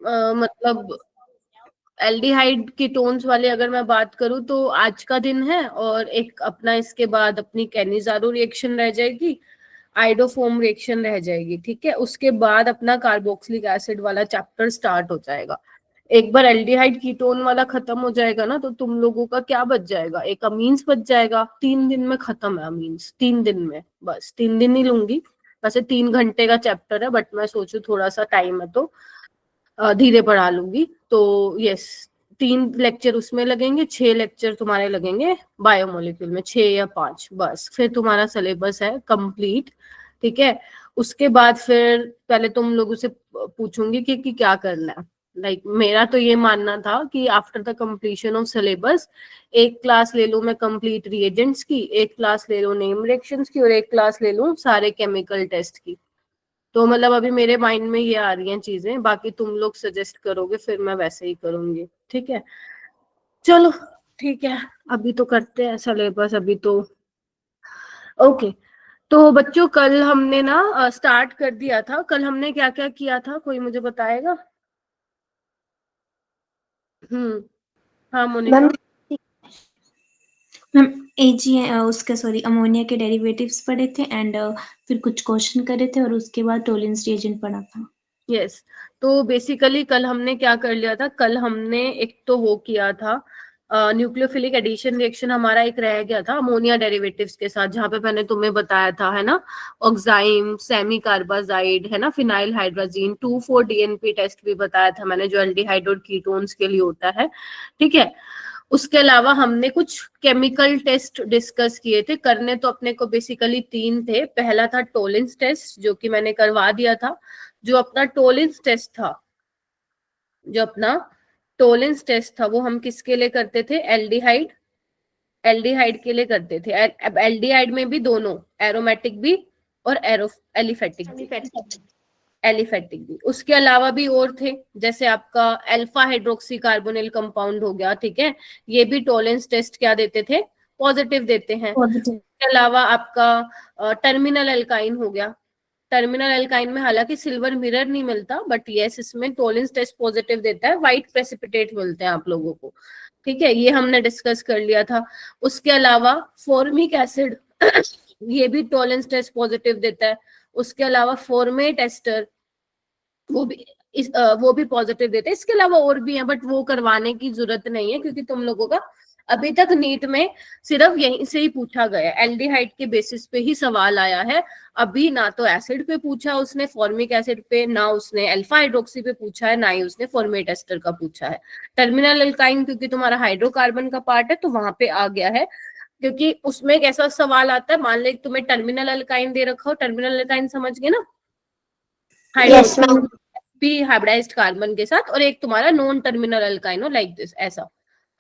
मतलब aldehyde ketones वाले अगर मैं बात करूँ तो आज का दिन है, और एक अपना इसके बाद अपनी कैनिजारो रिएक्शन रह जाएगी, आइडोफोम रिएक्शन रह जाएगी। ठीक है, उसके बाद अपना कार्बोक्सिलिक एसिड वाला चैप्टर स्टार्ट हो जाएगा। एक बार एल्डिहाइड कीटोन वाला खत्म हो जाएगा ना, तो तुम लोगों का क्या बच जाएगा, एक अमीन्स बच जाएगा। 3 दिन में खत्म है अमीन्स, 3 दिन में, बस 3 दिन ही लूंगी। वैसे 3 घंटे का चैप्टर है, बट मैं सोचू थोड़ा सा टाइम है तो धीरे पढ़ा लूंगी। तो यस, 3 लेक्चर उसमें लगेंगे, 6 लेक्चर तुम्हारे लगेंगे बायोमोलिक्यूल में, 6 या 5, बस फिर तुम्हारा सिलेबस है कंप्लीट। ठीक है, उसके बाद फिर पहले तुम लोगों से पूछूंगी कि क्या करना है। लाइक मेरा तो ये मानना था कि after the completion of syllabus एक क्लास ले लूं मैं कंप्लीट रिएजेंट्स की, एक क्लास ले लूं नेम रिएक्शंस की, और एक क्लास ले लूं सारे केमिकल टेस्ट की। तो मतलब अभी मेरे माइंड में ये आ रही हैं चीजें, बाकी तुम लोग सजेस्ट करोगे फिर मैं वैसे ही करूंगी। ठीक है, चलो ठीक है, अभी तो करते हैं सिलेबस अभी तो। ओके, तो बच्चों कल हमने ना स्टार्ट कर दिया था। कल हमने क्या क्या किया था, कोई मुझे बताएगा? हाँ मोनिका। मैम मैम एजी उसके सॉरी अमोनिया के डेरिवेटिव्स पढ़े थे एंड फिर कुछ क्वेश्चन करे थे और उसके बाद टोलेंस रिएजेंट पढ़ा था। यस, तो बेसिकली कल हमने क्या कर लिया था, कल हमने एक तो वो किया था न्यूक्लियोफिलिक एडिशन रिएक्शन हमारा एक रह गया था अमोनिया डेरिवेटिव्स के साथ, जहां पे मैंने तुम्हें बताया था, है ना, ऑक्साइम, सेमी कार्बाजाइड, है ना, फिनाइल हाइड्राजीन, 2,4-DNP टेस्ट भी बताया था मैंने, जो एल्डिहाइड और कीटोन्स के लिए होता है। ठीक है, उसके अलावा हमने कुछ केमिकल टेस्ट डिस्कस किए थे। करने तो अपने को बेसिकली 3 थे। पहला था टोलेंस टेस्ट, जो कि मैंने करवा दिया था। जो अपना टोलेंस टेस्ट था, जो अपना टोलेंस टेस्ट था वो हम किसके लिए करते थे, एल्डिहाइड, एल्डिहाइड के लिए करते थे। अब एल्डिहाइड में भी दोनों, एरोमेटिक भी और एलिफेटिक भी, एलिफेटिक भी। उसके अलावा भी और थे, जैसे आपका अल्फा हाइड्रोक्सी कार्बोनिल कंपाउंड हो गया। ठीक है, ये भी टोलेंस टेस्ट क्या देते थे, पॉजिटिव देते हैं। पॉजिटिव। इसके अलावा आपका टर्मिनल एल्काइन हो गया। टर्मिनल एल्काइन में हालांकि सिल्वर मिरर नहीं मिलता, बट यस इसमें टोलेंस टेस्ट पॉजिटिव देता है, व्हाइट प्रेसिपिटेट मिलते हैं आप लोगों को। ठीक है, ये हमने डिस्कस कर लिया था। उसके अलावा फॉर्मिक एसिड ये भी टोलेंस टेस्ट पॉजिटिव देता है। उसके अलावा फॉर्मेट एस्टर, वो भी वो भी पॉजिटिव देते हैं। इसके अलावा और भी हैं, बट वो करवाने की जरूरत नहीं है, क्योंकि तुम लोगों का अभी तक नीट में सिर्फ यहीं से ही पूछा गया, एल्डिहाइड के बेसिस पे ही सवाल आया है। अभी ना तो एसिड पे पूछा उसने, फॉर्मिक एसिड पे, ना उसने अल्फा हाइड्रोक्सी पे पूछा है, ना ही उसने फॉर्मेट एस्टर का पूछा है। टर्मिनल अल्काइन क्योंकि तुम्हारा हाइड्रोकार्बन का पार्ट है, तो वहां पे आ गया है। क्योंकि उसमें एक ऐसा सवाल आता है, मान ले तुम्हें टर्मिनल अल्काइन दे रखा हो, टर्मिनल अल्काइन समझ गए ना, hydro yes ma'am. P hybridised carbon के साथ, और एक तुम्हारा नॉन टर्मिनल अल्काइनो लाइक दिस, ऐसा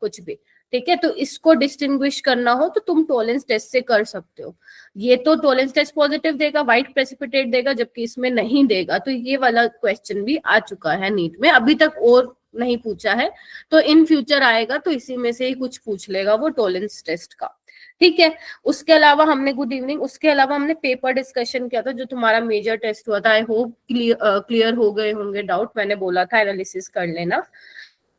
कुछ भी। ठीक है, तो इसको डिस्टिंग्विश करना हो तो तुम टोलेंस टेस्ट से कर सकते हो। ये तो टोलेंस टेस्ट पॉजिटिव देगा, व्हाइट प्रेसिपिटेट देगा, जबकि इसमें नहीं देगा। तो ये वाला क्वेश्चन भी आ चुका है नीट में, अभी तक और नहीं पूछा है, तो इन फ्यूचर आएगा तो इसी में से ही कुछ पूछ लेगा वो टोलेंस टेस्ट का। ठीक है, उसके अलावा हमने, गुड इवनिंग, उसके अलावा हमने पेपर डिस्कशन किया था, जो तुम्हारा मेजर टेस्ट हुआ था। आई होप क्लियर हो गए होंगे डाउट, मैंने बोला था एनालिसिस कर लेना।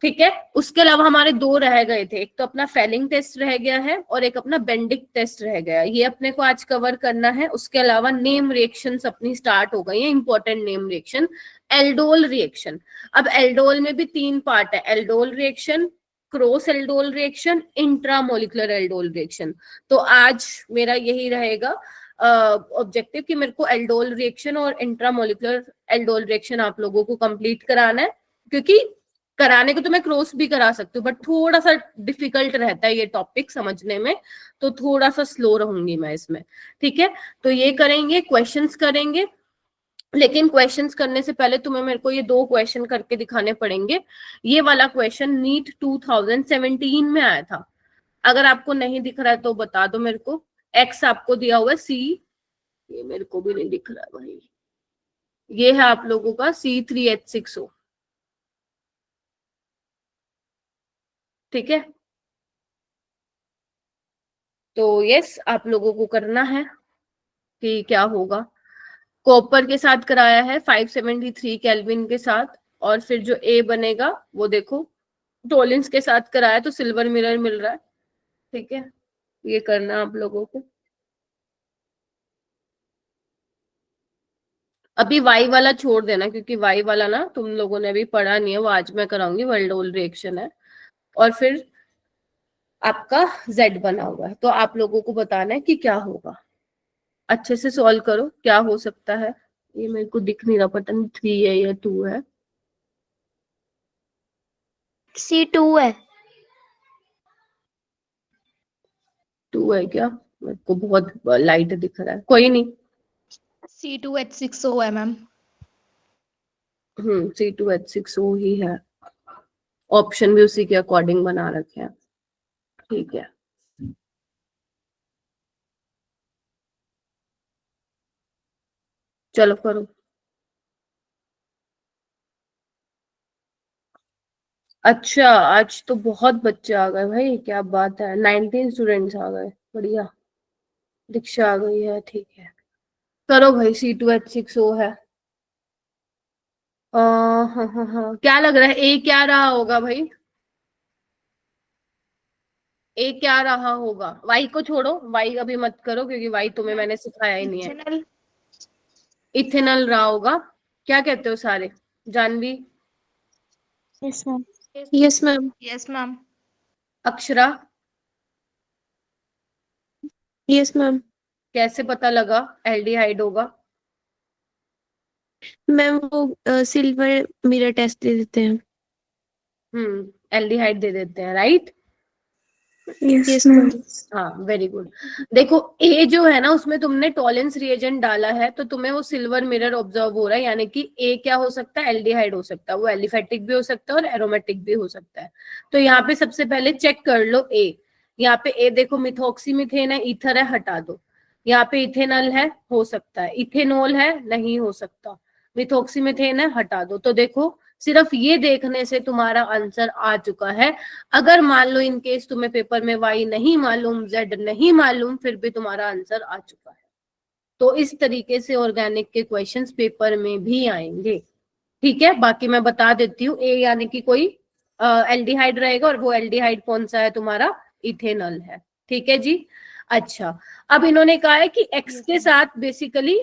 ठीक है, उसके अलावा हमारे 2 रह गए थे, एक तो अपना फेलिंग टेस्ट रह गया है, और एक अपना बेंडिक टेस्ट रह गया है। ये अपने को आज कवर करना है। उसके अलावा नेम रिएक्शंस अपनी स्टार्ट हो गई है, important name reaction, aldol reaction. अब एल्डोल में भी 3 पार्ट है, aldol reaction, cross aldol reaction, intramolecular aldol reaction. तो आज मेरा यही रहेगा ऑब्जेक्टिव कि मेरे को एल्डोल रिएक्शन और इंट्रामोलिकुलर एल्डोल रिएक्शन आप लोगों को कंप्लीट कराना है। क्योंकि कराने को तो मैं क्रॉस भी करा सकती हूँ, बट थोड़ा सा डिफिकल्ट रहता है ये टॉपिक समझने में, तो थोड़ा सा स्लो रहूंगी मैं इसमें। ठीक है, तो ये करेंगे, क्वेश्चंस करेंगे। लेकिन क्वेश्चंस करने से पहले तुम्हें मेरे को ये 2 क्वेश्चन करके दिखाने पड़ेंगे। ये वाला क्वेश्चन नीट 2017 में आया था। अगर आपको नहीं दिख रहा है तो बता दो मेरे को। एक्स आपको दिया हुआ है सी, ये मेरे को भी नहीं दिख रहा है भाई, ये है आप लोगों का C3H6O। ठीक है, तो यस आप लोगों को करना है कि क्या होगा। कॉपर के साथ कराया है 573 केल्विन के साथ। और फिर जो ए बनेगा वो देखो टोलेंस के साथ कराया तो सिल्वर मिरर मिल रहा है। ठीक है, ये करना है आप लोगों को। अभी वाई वाला छोड़ देना, क्योंकि वाई वाला ना तुम लोगों ने अभी पढ़ा नहीं है, वो आज मैं कराऊंगी, वर्ल्ड ओल रिएक्शन है। और फिर आपका जेड बना हुआ है, तो आप लोगों को बताना है कि क्या होगा। अच्छे से सॉल्व करो, क्या हो सकता है। ये मेरे को दिख नहीं रहा, पता नहीं 3 है या 2 है। C2 है। 2 है क्या? मेरे को बहुत लाइट दिख रहा है, कोई नहीं। C2H6O है मैम। C2H6O ही है। ऑप्शन भी उसी के अकॉर्डिंग बना रखे हैं। ठीक है, चलो करो। अच्छा, आज तो बहुत बच्चे आ गए भाई, क्या बात है, 19 स्टूडेंट्स आ गए, बढ़िया। दीक्षा आ गई है, ठीक है। करो भाई, C2H6O है। हाँ हाँ हाँ, क्या लग रहा है ए क्या रहा होगा भाई? ए क्या रहा होगा? वाई को छोड़ो, वाई अभी मत करो, क्योंकि वाई तुम्हें मैंने सिखाया ही नहीं है। इथेनॉल। इथेनॉल रहा होगा। क्या कहते हो सारे? Janhvi, yes ma'am. Yes ma'am. Yes ma'am. Akshara, yes ma'am. कैसे पता लगा एल्डिहाइड होगा? मैम वो सिल्वर मिरर टेस्ट दे देते हैं। एल्डिहाइड दे देते हैं, right. Yes yes ma'am. Ma'am. हाँ, वेरी गुड। देखो ए जो है ना, उसमें तुमने टॉलेंस रिएजेंट डाला है, तो तुम्हें वो सिल्वर मिरर ऑब्जर्व हो रहा है, यानी कि ए क्या हो सकता है? एल्डिहाइड हो सकता है, वो एलिफेटिक भी हो सकता है और एरोमेटिक भी हो सकता है। तो यहाँ पे सबसे पहले चेक कर लो ए। यहाँ पे ए देखो, मिथॉक्सीमिथेन है, ईथर है, हटा दो। यहाँ पे इथेनॉल है, हो सकता है। इथेनॉल है, नहीं हो सकता। मिथॉक्सीमिथेन है, हटा दो। तो देखो, सिर्फ ये देखने से तुम्हारा आंसर आ चुका है। अगर मान लो इन केस तुम्हें पेपर में वाई नहीं मालूम, जेड नहीं मालूम, फिर भी तुम्हारा आंसर आ चुका है। तो इस तरीके से ऑर्गेनिक के क्वेश्चंस पेपर में भी आएंगे। ठीक है, बाकी मैं बता देती हूँ। ए यानी कि कोई एल्डिहाइड रहेगा, और वो एल्डिहाइड कौन सा है तुम्हारा? इथेनॉल है। ठीक है जी। अच्छा, अब इन्होंने कहा है कि एक्स के साथ बेसिकली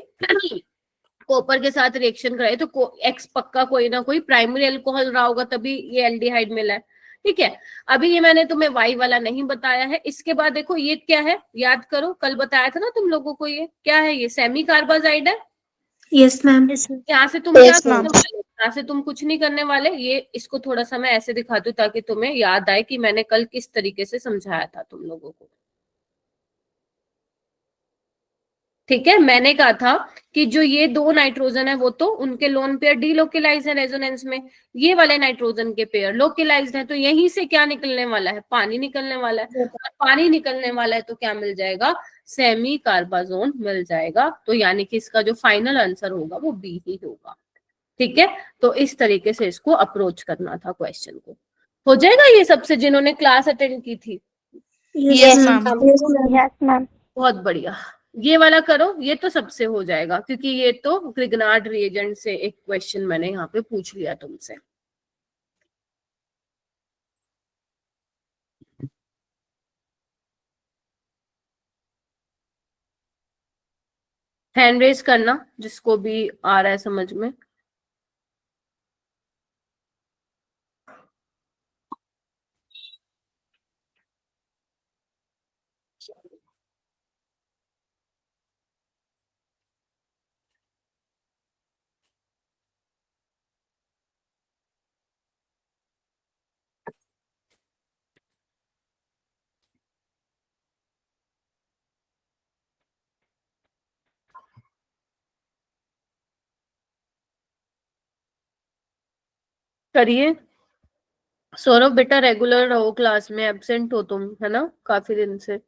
कॉपर के साथ रिएक्शन कराए, तो एक्स पक्का कोई ना कोई प्राइमरी अल्कोहल रहा होगा, तभी ये एल्डिहाइड मिला है। ठीक है, अभी ये मैंने तुम्हें वाई वाला नहीं बताया है। इसके बाद देखो ये क्या है, याद करो, कल बताया था ना तुम लोगों को। ये क्या है? ये सेमी कार्बाजाइड है। Yes ma'am. यहाँ से तुम क्या Yes, करने ma'am. वाले? यहाँ से तुम कुछ नहीं करने वाले। ये इसको थोड़ा सा मैं ऐसे दिखाती हूँ, ताकि तुम्हें याद आए कि मैंने कल किस तरीके से समझाया था तुम लोगों को। ठीक है, मैंने कहा था कि जो ये 2 नाइट्रोजन है, वो तो उनके लोन पेयर डीलोकेलाइज है रेजोनेंस में। ये वाले नाइट्रोजन के पेयर लोकेलाइज्ड है, तो यहीं से क्या निकलने वाला है? पानी निकलने वाला है। और पानी निकलने वाला है तो क्या मिल जाएगा? सेमी कार्बाजोन मिल जाएगा। तो यानी कि इसका जो फाइनल आंसर होगा वो बी ही होगा। ठीक है, तो इस तरीके से इसको अप्रोच करना था क्वेश्चन को। हो जाएगा ये सबसे, जिन्होंने क्लास अटेंड की थी? Yes, ma'am. Yes ma'am. Yes, ma'am. बहुत बढ़िया। ये वाला करो, ये तो सबसे हो जाएगा, क्योंकि ये तो ग्रिग्नार्ड रिएजेंट से एक क्वेश्चन मैंने यहाँ पे पूछ लिया तुमसे। हैंड रेज करना जिसको भी आ रहा है समझ में। करिए। सौरभ बेटा रेगुलर रहो क्लास में, एब्सेंट हो तुम, है ना, काफी दिन से।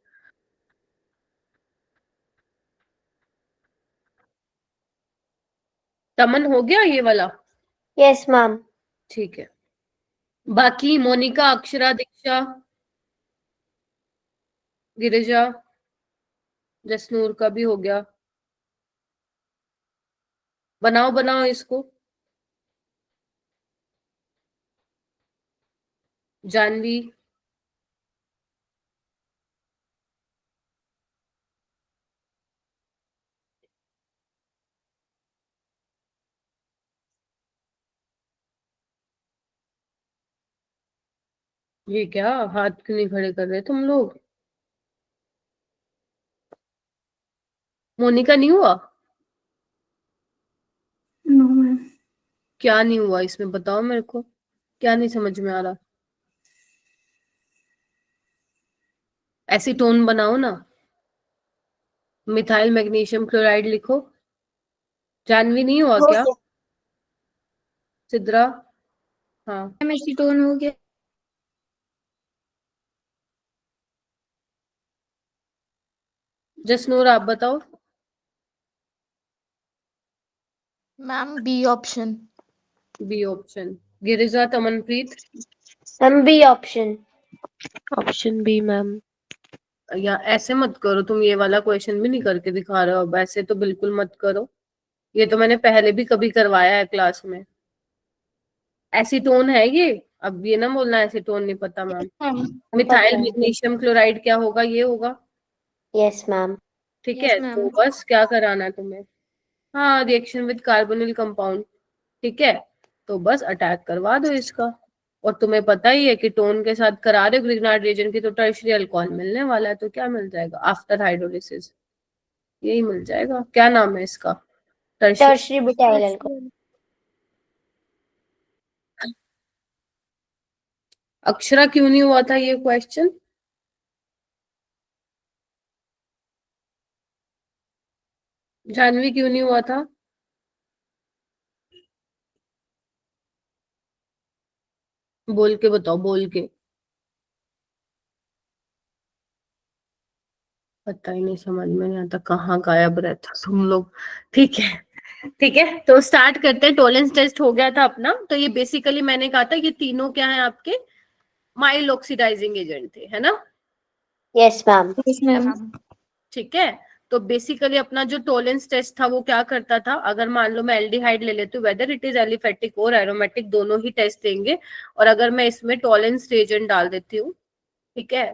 तमन हो गया ये वाला? Yes, ma'am. ठीक है। बाकी मोनिका, अक्षरा, दीक्षा, गिरिजा, जसनूर का भी हो गया। बनाओ बनाओ इसको। जानवी, ये क्या हाथ क्यों नहीं खड़े कर रहे तुम लोग? मोनिका नहीं हुआ? No ma'am. क्या नहीं हुआ इसमें, बताओ मेरे को, क्या नहीं समझ में आ रहा? एसीटोन बनाओ ना, मिथाइल मैग्नीशियम क्लोराइड लिखो। जानवी नहीं हुआ क्या? सिद्रा? हाँ, मैम एसीटोन हो गया। जसनूर आप बताओ। Ma'am B option. B option. Girija, Tamanpreet? Ma'am B option. Option B ma'am. या ऐसे मत करो, तुम ये वाला क्वेश्चन भी नहीं करके दिखा रहे हो, अब ऐसे तो बिल्कुल मत करो। ये तो मैंने पहले भी कभी करवाया है क्लास में। एसीटोन है ये, अब ये ना बोलना एसीटोन नहीं पता मैम। मिथाइल मैग्नीशियम क्लोराइड क्या होगा, ये होगा। Yes ma'am. ठीक Yes, है, ma'am. तो बस क्या कराना है तुम्हें? हाँ, रिएक्शन विद कार्बोनिल कंपाउंड। ठीक है, तो बस अटैक करवा दो इसका। और तुम्हें पता ही है कि टोन के साथ करा रहे हो ग्रिग्नार्ड रिएजेंट की, तो टर्शियरी अल्कोहल मिलने वाला है, तो क्या मिल जाएगा आफ्टर हाइड्रोलिसिस? यही मिल जाएगा। क्या नाम है इसका? Tertiary. Tertiary butyl alcohol. Akshara क्यों नहीं हुआ था ये क्वेश्चन? जानवी क्यों नहीं हुआ था? बोल के बताओ, बोल के। पता ही नहीं, समझ में नहीं आता कहाँ गायब रहता तुम लोग। ठीक है, ठीक है, तो स्टार्ट करते हैं। टोलेंस टेस्ट हो गया था अपना। तो ये बेसिकली मैंने कहा था ये तीनों क्या है आपके, माइल्ड ऑक्सीडाइजिंग एजेंट थे, है ना? Yes ma'am. Yes, ma'am. ठीक है, तो बेसिकली अपना जो टोलेंस टेस्ट था वो क्या करता था, अगर मान लो मैं एल्डिहाइड ले लेती हूँ, वेदर इट इज एलिफेटिक और एरोमेटिक, दोनों ही टेस्ट देंगे। और अगर मैं इसमें टोलेंस रिएजेंट डाल देती हूँ, ठीक है,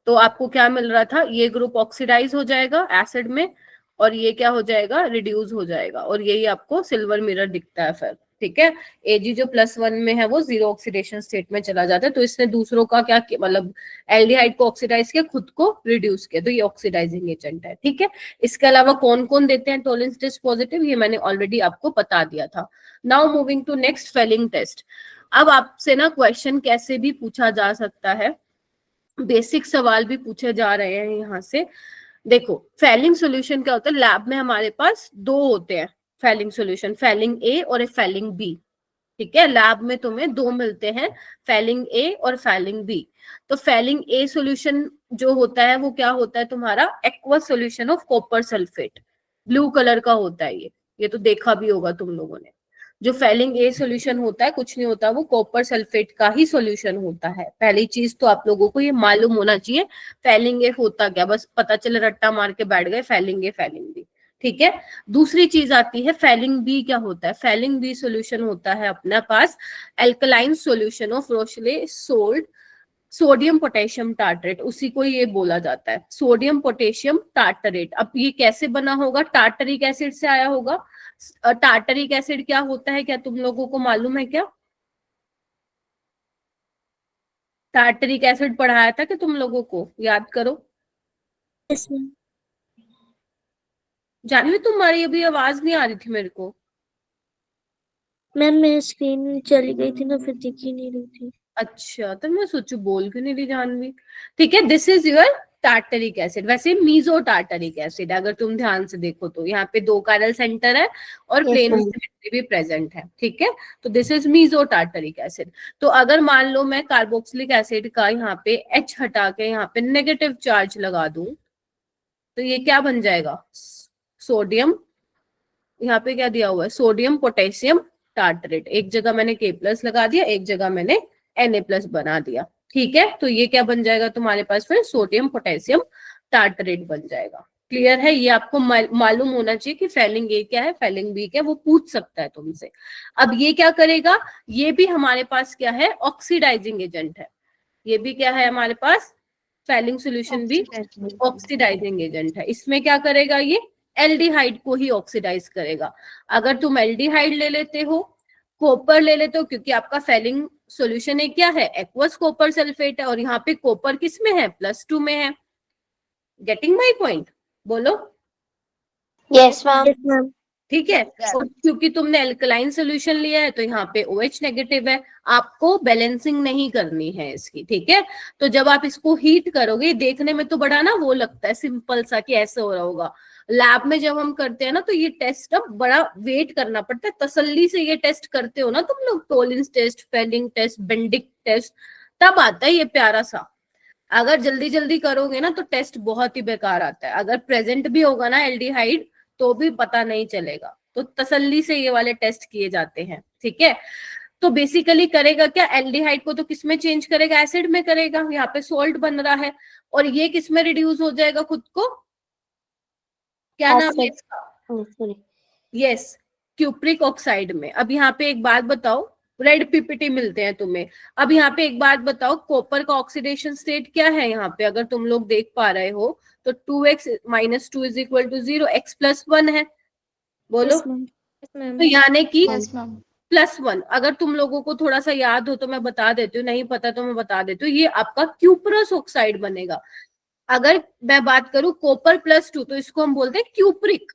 तो आपको क्या मिल रहा था, ये ग्रुप ऑक्सीडाइज हो जाएगा एसिड में, और ये क्या हो जाएगा, रिड्यूस हो जाएगा, और यही आपको सिल्वर मिरर दिखता है फिर। ठीक है, एजी जो +1 में है वो जीरो ऑक्सीडेशन स्टेट में चला जाता है, तो इसने दूसरों का क्या मतलब एल्डिहाइड को ऑक्सीडाइज किया, खुद को रिड्यूस किया, तो ये ऑक्सीडाइजिंग एजेंट है। ठीक है, इसके अलावा कौन कौन देते हैं टोलेंस टेस्ट पॉजिटिव, ये मैंने ऑलरेडी आपको बता दिया था। Now moving to next, Fehling test. अब आपसे ना क्वेश्चन कैसे भी पूछा जा सकता है, बेसिक सवाल भी पूछे जा रहे हैं यहाँ से। देखो, फेलिंग सॉल्यूशन क्या होता है, लैब में हमारे पास दो होते हैं फेलिंग सॉल्यूशन, फेलिंग ए और फेलिंग बी। ठीक है, लैब में तुम्हें दो मिलते हैं, फेलिंग ए और फेलिंग बी। तो फेलिंग ए सॉल्यूशन जो होता है वो क्या होता है तुम्हारा, aqueous solution of copper sulphate, blue colour का होता है ये तो देखा भी होगा तुम लोगों ने। जो फेलिंग ए सॉल्यूशन होता है कुछ नहीं होता, वो कॉपर सल्फेट का ही सॉल्यूशन होता है। पहली चीज तो आप लोगों को ये मालूम होना चाहिए, फेलिंग ए होता क्या, बस पता चले रट्टा मार के बैठ गए फेलिंग ए फेलिंग बी। ठीक है, दूसरी चीज आती है फेलिंग बी, क्या होता है, फेलिंग बी सॉल्यूशन होता है अपने पास alkaline solution of Rochelle salt sodium potassium tartrate, उसी को ये बोला जाता है सोडियम पोटेशियम टार्टरेट। अब ये कैसे बना होगा, टार्टरिक एसिड से आया होगा। टार्टरिक एसिड क्या होता है, क्या तुम लोगों को मालूम है क्या? टार्टरिक एसिड पढ़ाया था कि तुम लोगों को, याद करो। Yes ma'am. जानवी तुम्हारी अभी आवाज नहीं आ रही थी मेरे को। मैम मेरी स्क्रीन चली गई थी ना, फिर दिख ही नहीं रही थी। अच्छा, तो मैं सोचू बोल क्यों नहीं रही जानवी। ठीक है, this is your tartaric acid. वैसे मीजो टार्टरिक एसिड, अगर तुम ध्यान से देखो तो यहाँ पे 2 कायरल सेंटर है और Yes, प्लेन ma'am. सिमेट्री भी प्रेजेंट है। ठीक है, तो this is meso tartaric acid. तो अगर मान लो मैं कार्बोक्सिलिक एसिड का यहाँ पे H हटा के यहाँ पे नेगेटिव चार्ज लगा दूं, तो ये क्या बन जाएगा, सोडियम, यहाँ पे क्या दिया हुआ है, सोडियम पोटेशियम टार्टरेट। एक जगह मैंने K+ लगा दिया, एक जगह मैंने Na+ बना दिया। ठीक है, तो ये क्या बन जाएगा तुम्हारे पास फिर, सोडियम पोटेशियम टार्टरेट बन जाएगा। क्लियर है? ये आपको मालूम होना चाहिए कि फेलिंग ए क्या है, फेलिंग बी क्या है, वो पूछ सकता है तुमसे। अब ये क्या करेगा, ये भी हमारे पास क्या है, ऑक्सीडाइजिंग एजेंट है। ये भी क्या है हमारे पास, फेलिंग सॉल्यूशन भी ऑक्सीडाइजिंग एजेंट है। इसमें क्या करेगा, ये एल्डिहाइड को ही ऑक्सीडाइज करेगा। अगर तुम एल्डिहाइड ले लेते हो, कॉपर ले लेते हो, क्योंकि आपका फेलिंग सॉल्यूशन एक क्या है, एक्वस कॉपर सल्फेट है, और यहाँ पे कॉपर किस में है, +2 में है। Getting my point? बोलो। Yes, ma'am. Yes, ma'am. ठीक है, और क्योंकि तुमने एल्कलाइन सोल्यूशन लिया है तो यहाँ पे OH नेगेटिव है, आपको बैलेंसिंग नहीं करनी है इसकी। ठीक है, तो जब आप इसको हीट करोगे, देखने में तो बड़ा ना वो लगता है सिंपल सा कि ऐसे हो रहा होगा, लैब में जब हम करते हैं ना तो ये टेस्ट अब बड़ा वेट करना पड़ता है, तसल्ली से ये टेस्ट करते हो ना तुम लोग, Tollens test, Fehling test, Benedict test, तब आता है ये प्यारा सा। अगर जल्दी जल्दी करोगे ना तो टेस्ट बहुत ही बेकार आता है। अगर प्रेजेंट भी होगा ना एल्डिहाइड तो भी पता नहीं चलेगा, तो तसल्ली से ये वाले टेस्ट किए जाते हैं। ठीक है, तो बेसिकली करेगा क्या, एल्डिहाइड को तो किस में चेंज करेगा, एसिड में करेगा। यहाँ पे सोल्ट बन रहा है, और ये किस में रिड्यूस हो जाएगा खुद को, क्या नाम है Acid. इसका, Oh, sorry. Yes, cupric oxide में। अब यहाँ पे एक बात बताओ, रेड पीपीटी मिलते हैं तुम्हें। अब यहाँ पे एक बात बताओ, कॉपर का ऑक्सीडेशन स्टेट क्या है यहाँ पे, अगर तुम लोग देख पा रहे हो तो 2x - 2 = 0, x + 1 है। बोलो। Yes, ma'am. Yes, ma'am. तो यानी कि यस मैम। +1, अगर तुम लोगों को थोड़ा सा याद हो तो मैं बता देती हूँ, नहीं पता तो मैं बता देती हूँ, ये आपका क्यूप्रस ऑक्साइड बनेगा। अगर मैं बात करूं कॉपर +2 तो इसको हम बोलते हैं क्यूप्रिक।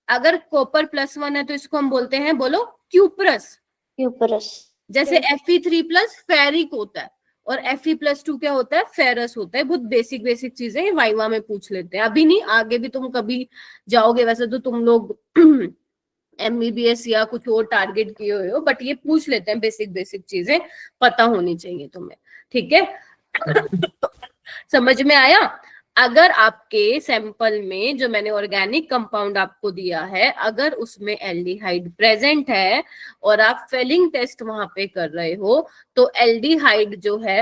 अगर कॉपर +1 है तो इसको हम बोलते हैं, बोलो, क्यूप्रस। Cuprous. जैसे Fe3+ फेरिक होता है, और Fe+2 क्या होता है, फेरस होता है। बहुत बेसिक बेसिक चीजें वाइवा में पूछ लेते हैं, अभी नहीं, आगे भी तुम कभी जाओगे, वैसे तो तुम लोग MBBS या कुछ और टारगेट किए हुए हो, बट ये पूछ लेते हैं, बेसिक बेसिक चीजें पता होनी चाहिए तुम्हें। ठीक है समझ में आया? अगर आपके सैंपल में जो मैंने ऑर्गेनिक कंपाउंड आपको दिया है, अगर उसमें एल्डिहाइड प्रेजेंट है और आप फेलिंग टेस्ट वहां पे कर रहे हो, तो एल्डिहाइड जो है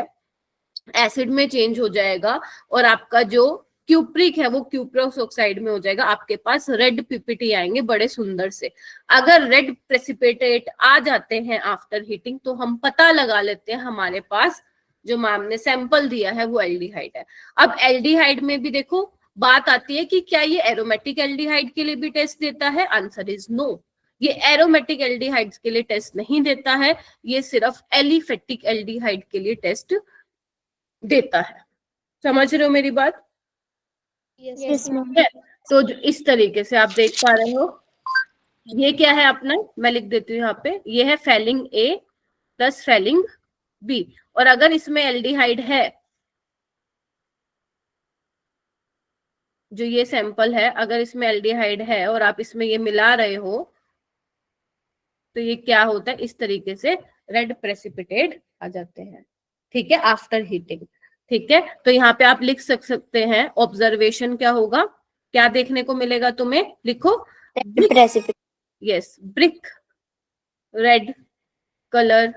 एसिड में चेंज हो जाएगा, और आपका जो क्यूप्रिक है वो क्यूप्रस ऑक्साइड में हो जाएगा। आपके पास रेड पीपीटी आएंगे बड़े सुंदर से। अगर रेड प्रेसिपिटेट आ जाते हैं आफ्टर हीटिंग तो हम पता लगा लेते हैं हमारे पास जो मैम ने सैंपल दिया है वो एल्डिहाइड है। अब एल्डिहाइड में भी देखो बात आती है कि क्या ये एरोमेटिक एल्डिहाइड के लिए भी टेस्ट देता है, आंसर इज नो। ये एरोमेटिक एल्डिहाइड्स के लिए टेस्ट नहीं देता है, ये सिर्फ एलिफेटिक एल्डिहाइड के लिए टेस्ट देता है। समझ रहे हो मेरी बात? Yes, ma'am. तो जो इस तरीके से आप देख पा रहे हो, ये क्या है अपना, मैं लिख देती हूँ यहाँ पे, ये है Fehling A plus Fehling B. और अगर इसमें एल्डिहाइड है, जो ये सैंपल है, अगर इसमें एल्डिहाइड है और आप इसमें ये मिला रहे हो, तो ये क्या होता है, इस तरीके से रेड प्रेसिपिटेट आ जाते हैं। ठीक है, आफ्टर हीटिंग। ठीक है, तो यहाँ पे आप लिख सकते हैं, ऑब्जर्वेशन क्या होगा, क्या देखने को मिलेगा तुम्हें, लिखो, Precipitate. Yes, brick red colour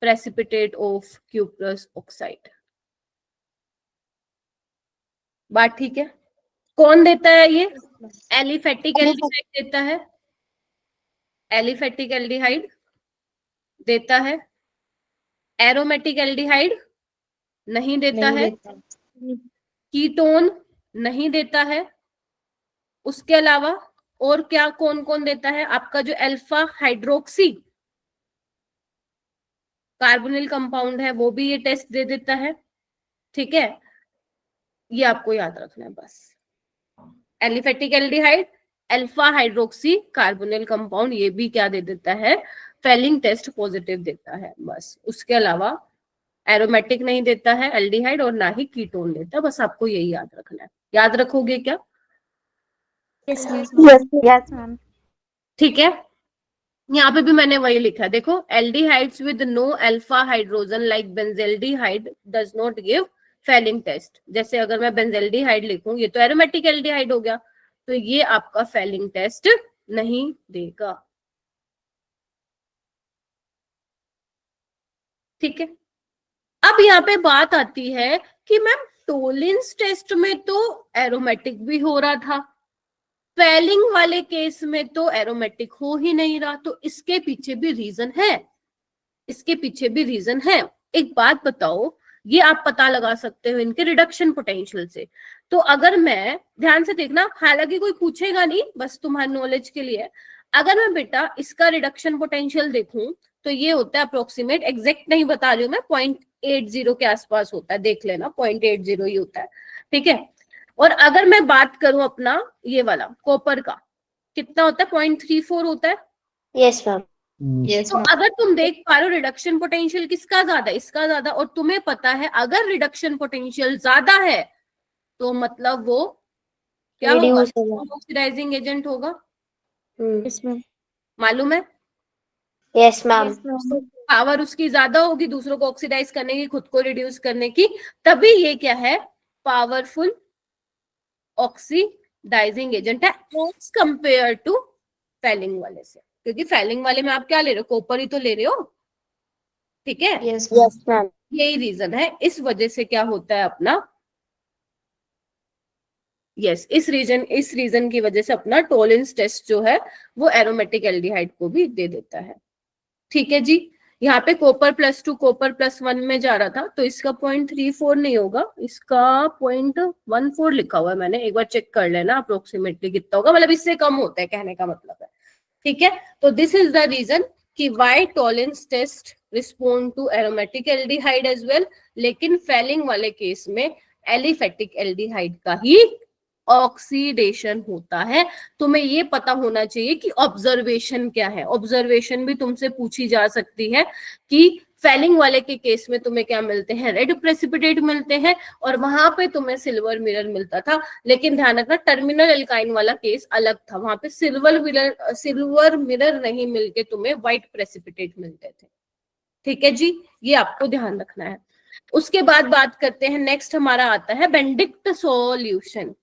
precipitate of cuprous oxide. बात ठीक है? कौन देता है ये, एलिफेटिक एल्डिहाइड देता है, एलिफेटिक एल्डिहाइड देता है, एरोमेटिक एल्डिहाइड नहीं देता है, कीटोन नहीं देता है। उसके अलावा और क्या कौन कौन देता है, आपका जो अल्फा हाइड्रोक्सी कार्बोनिल कंपाउंड है वो भी ये टेस्ट दे देता है। ठीक है, ये आपको याद रखना है बस, aliphatic aldehyde, alpha hydroxy carbonyl compound, ये भी क्या दे देता है, फेलिंग टेस्ट पॉजिटिव देता है बस। उसके अलावा एरोमेटिक नहीं देता है एल्डिहाइड, और ना ही कीटोन देता है, बस आपको यही याद रखना है। याद रखोगे क्या? Yes, ma'am. Yes, ma'am. ठीक है, यहाँ पे भी मैंने वही लिखा, देखो, aldehydes with no alpha hydrogen like benzaldehyde does not give Fehling test. जैसे अगर मैं बेंजेल्डिहाइड लिखूं, ये तो एरोमेटिक एल्डिहाइड हो गया, तो ये आपका फेलिंग टेस्ट नहीं देगा। ठीक है, अब यहाँ पे बात आती है कि मैम टोलेंस टेस्ट में तो एरोमेटिक भी हो रहा था, फेलिंग वाले केस में तो एरोमेटिक हो ही नहीं रहा, तो इसके पीछे भी रीजन है, इसके पीछे भी रीजन है। एक बात बताओ, ये आप पता लगा सकते हो इनके रिडक्शन पोटेंशियल से। तो अगर मैं, ध्यान से देखना, हालांकि कोई पूछेगा नहीं, बस तुम्हारी नॉलेज के लिए, अगर मैं बेटा इसका रिडक्शन पोटेंशियल देखूं तो ये होता है अप्रोक्सीमेट, एग्जैक्ट नहीं बता रही हूँ मैं, 0.80 के आसपास होता है, देख लेना 0.80 ही होता है, ठीक है। और अगर मैं बात करूं अपना ये वाला कॉपर का, कितना होता है, 0.34 होता है। Yes, ma'am. तो अगर तुम देख पा रहे हो रिडक्शन पोटेंशियल किसका ज्यादा, इसका ज्यादा, और तुम्हें पता है अगर रिडक्शन पोटेंशियल ज्यादा है तो मतलब वो क्या होगा, Reduce होगा. ऑक्सीडाइजिंग एजेंट होगा, Yes, ma'am. मालूम है। Yes, ma'am. Yes, ma'am. Power उसकी ज्यादा होगी दूसरों को ऑक्सीडाइज करने की, खुद को रिड्यूस करने की, तभी ये क्या है, पावरफुल ऑक्सीडाइजिंग एजेंट है एज कंपेयर टू फेलिंग वाले से, क्योंकि फेलिंग वाले में आप क्या ले रहे हो, कॉपर ही तो ले रहे हो, ठीक है। Yes, Yes, ma'am. यही रीजन है, इस वजह से क्या होता है अपना, यस, इस रीजन की वजह से अपना टोलेंस टेस्ट जो है वो एरोमेटिक एल्डिहाइड को भी दे देता है, ठीक है जी। यहाँ पे कॉपर +2 कॉपर +1 में जा रहा था, तो इसका 0.34 नहीं होगा, इसका 0.14 लिखा हुआ है मैंने, एक बार चेक कर लेना अप्रोक्सीमेटली कितना होगा, मतलब इससे कम होता है कहने का मतलब है, ठीक है। तो दिस इज द रीजन कि why Tollens test respond to aromatic aldehyde as well, लेकिन फेलिंग वाले केस में एलिफेटिक एल्डिहाइड का ही ऑक्सीडेशन होता है। तुम्हें ये पता होना चाहिए कि ऑब्जर्वेशन क्या है, ऑब्जर्वेशन भी तुमसे पूछी जा सकती है कि फेलिंग वाले के केस में तुम्हें क्या मिलते हैं, रेड प्रेसिपिटेट मिलते हैं, और वहां पे तुम्हें सिल्वर मिरर मिलता था। लेकिन ध्यान रखना टर्मिनल एल्काइन वाला केस अलग था, वहां पे सिल्वर मिरर नहीं मिलके तुम्हें व्हाइट प्रेसिपिटेट मिलते थे, ठीक है जी, ये आपको ध्यान रखना है। उसके बाद बात करते हैं, नेक्स्ट हमारा आता है बेंडिक्ट सॉल्यूशन।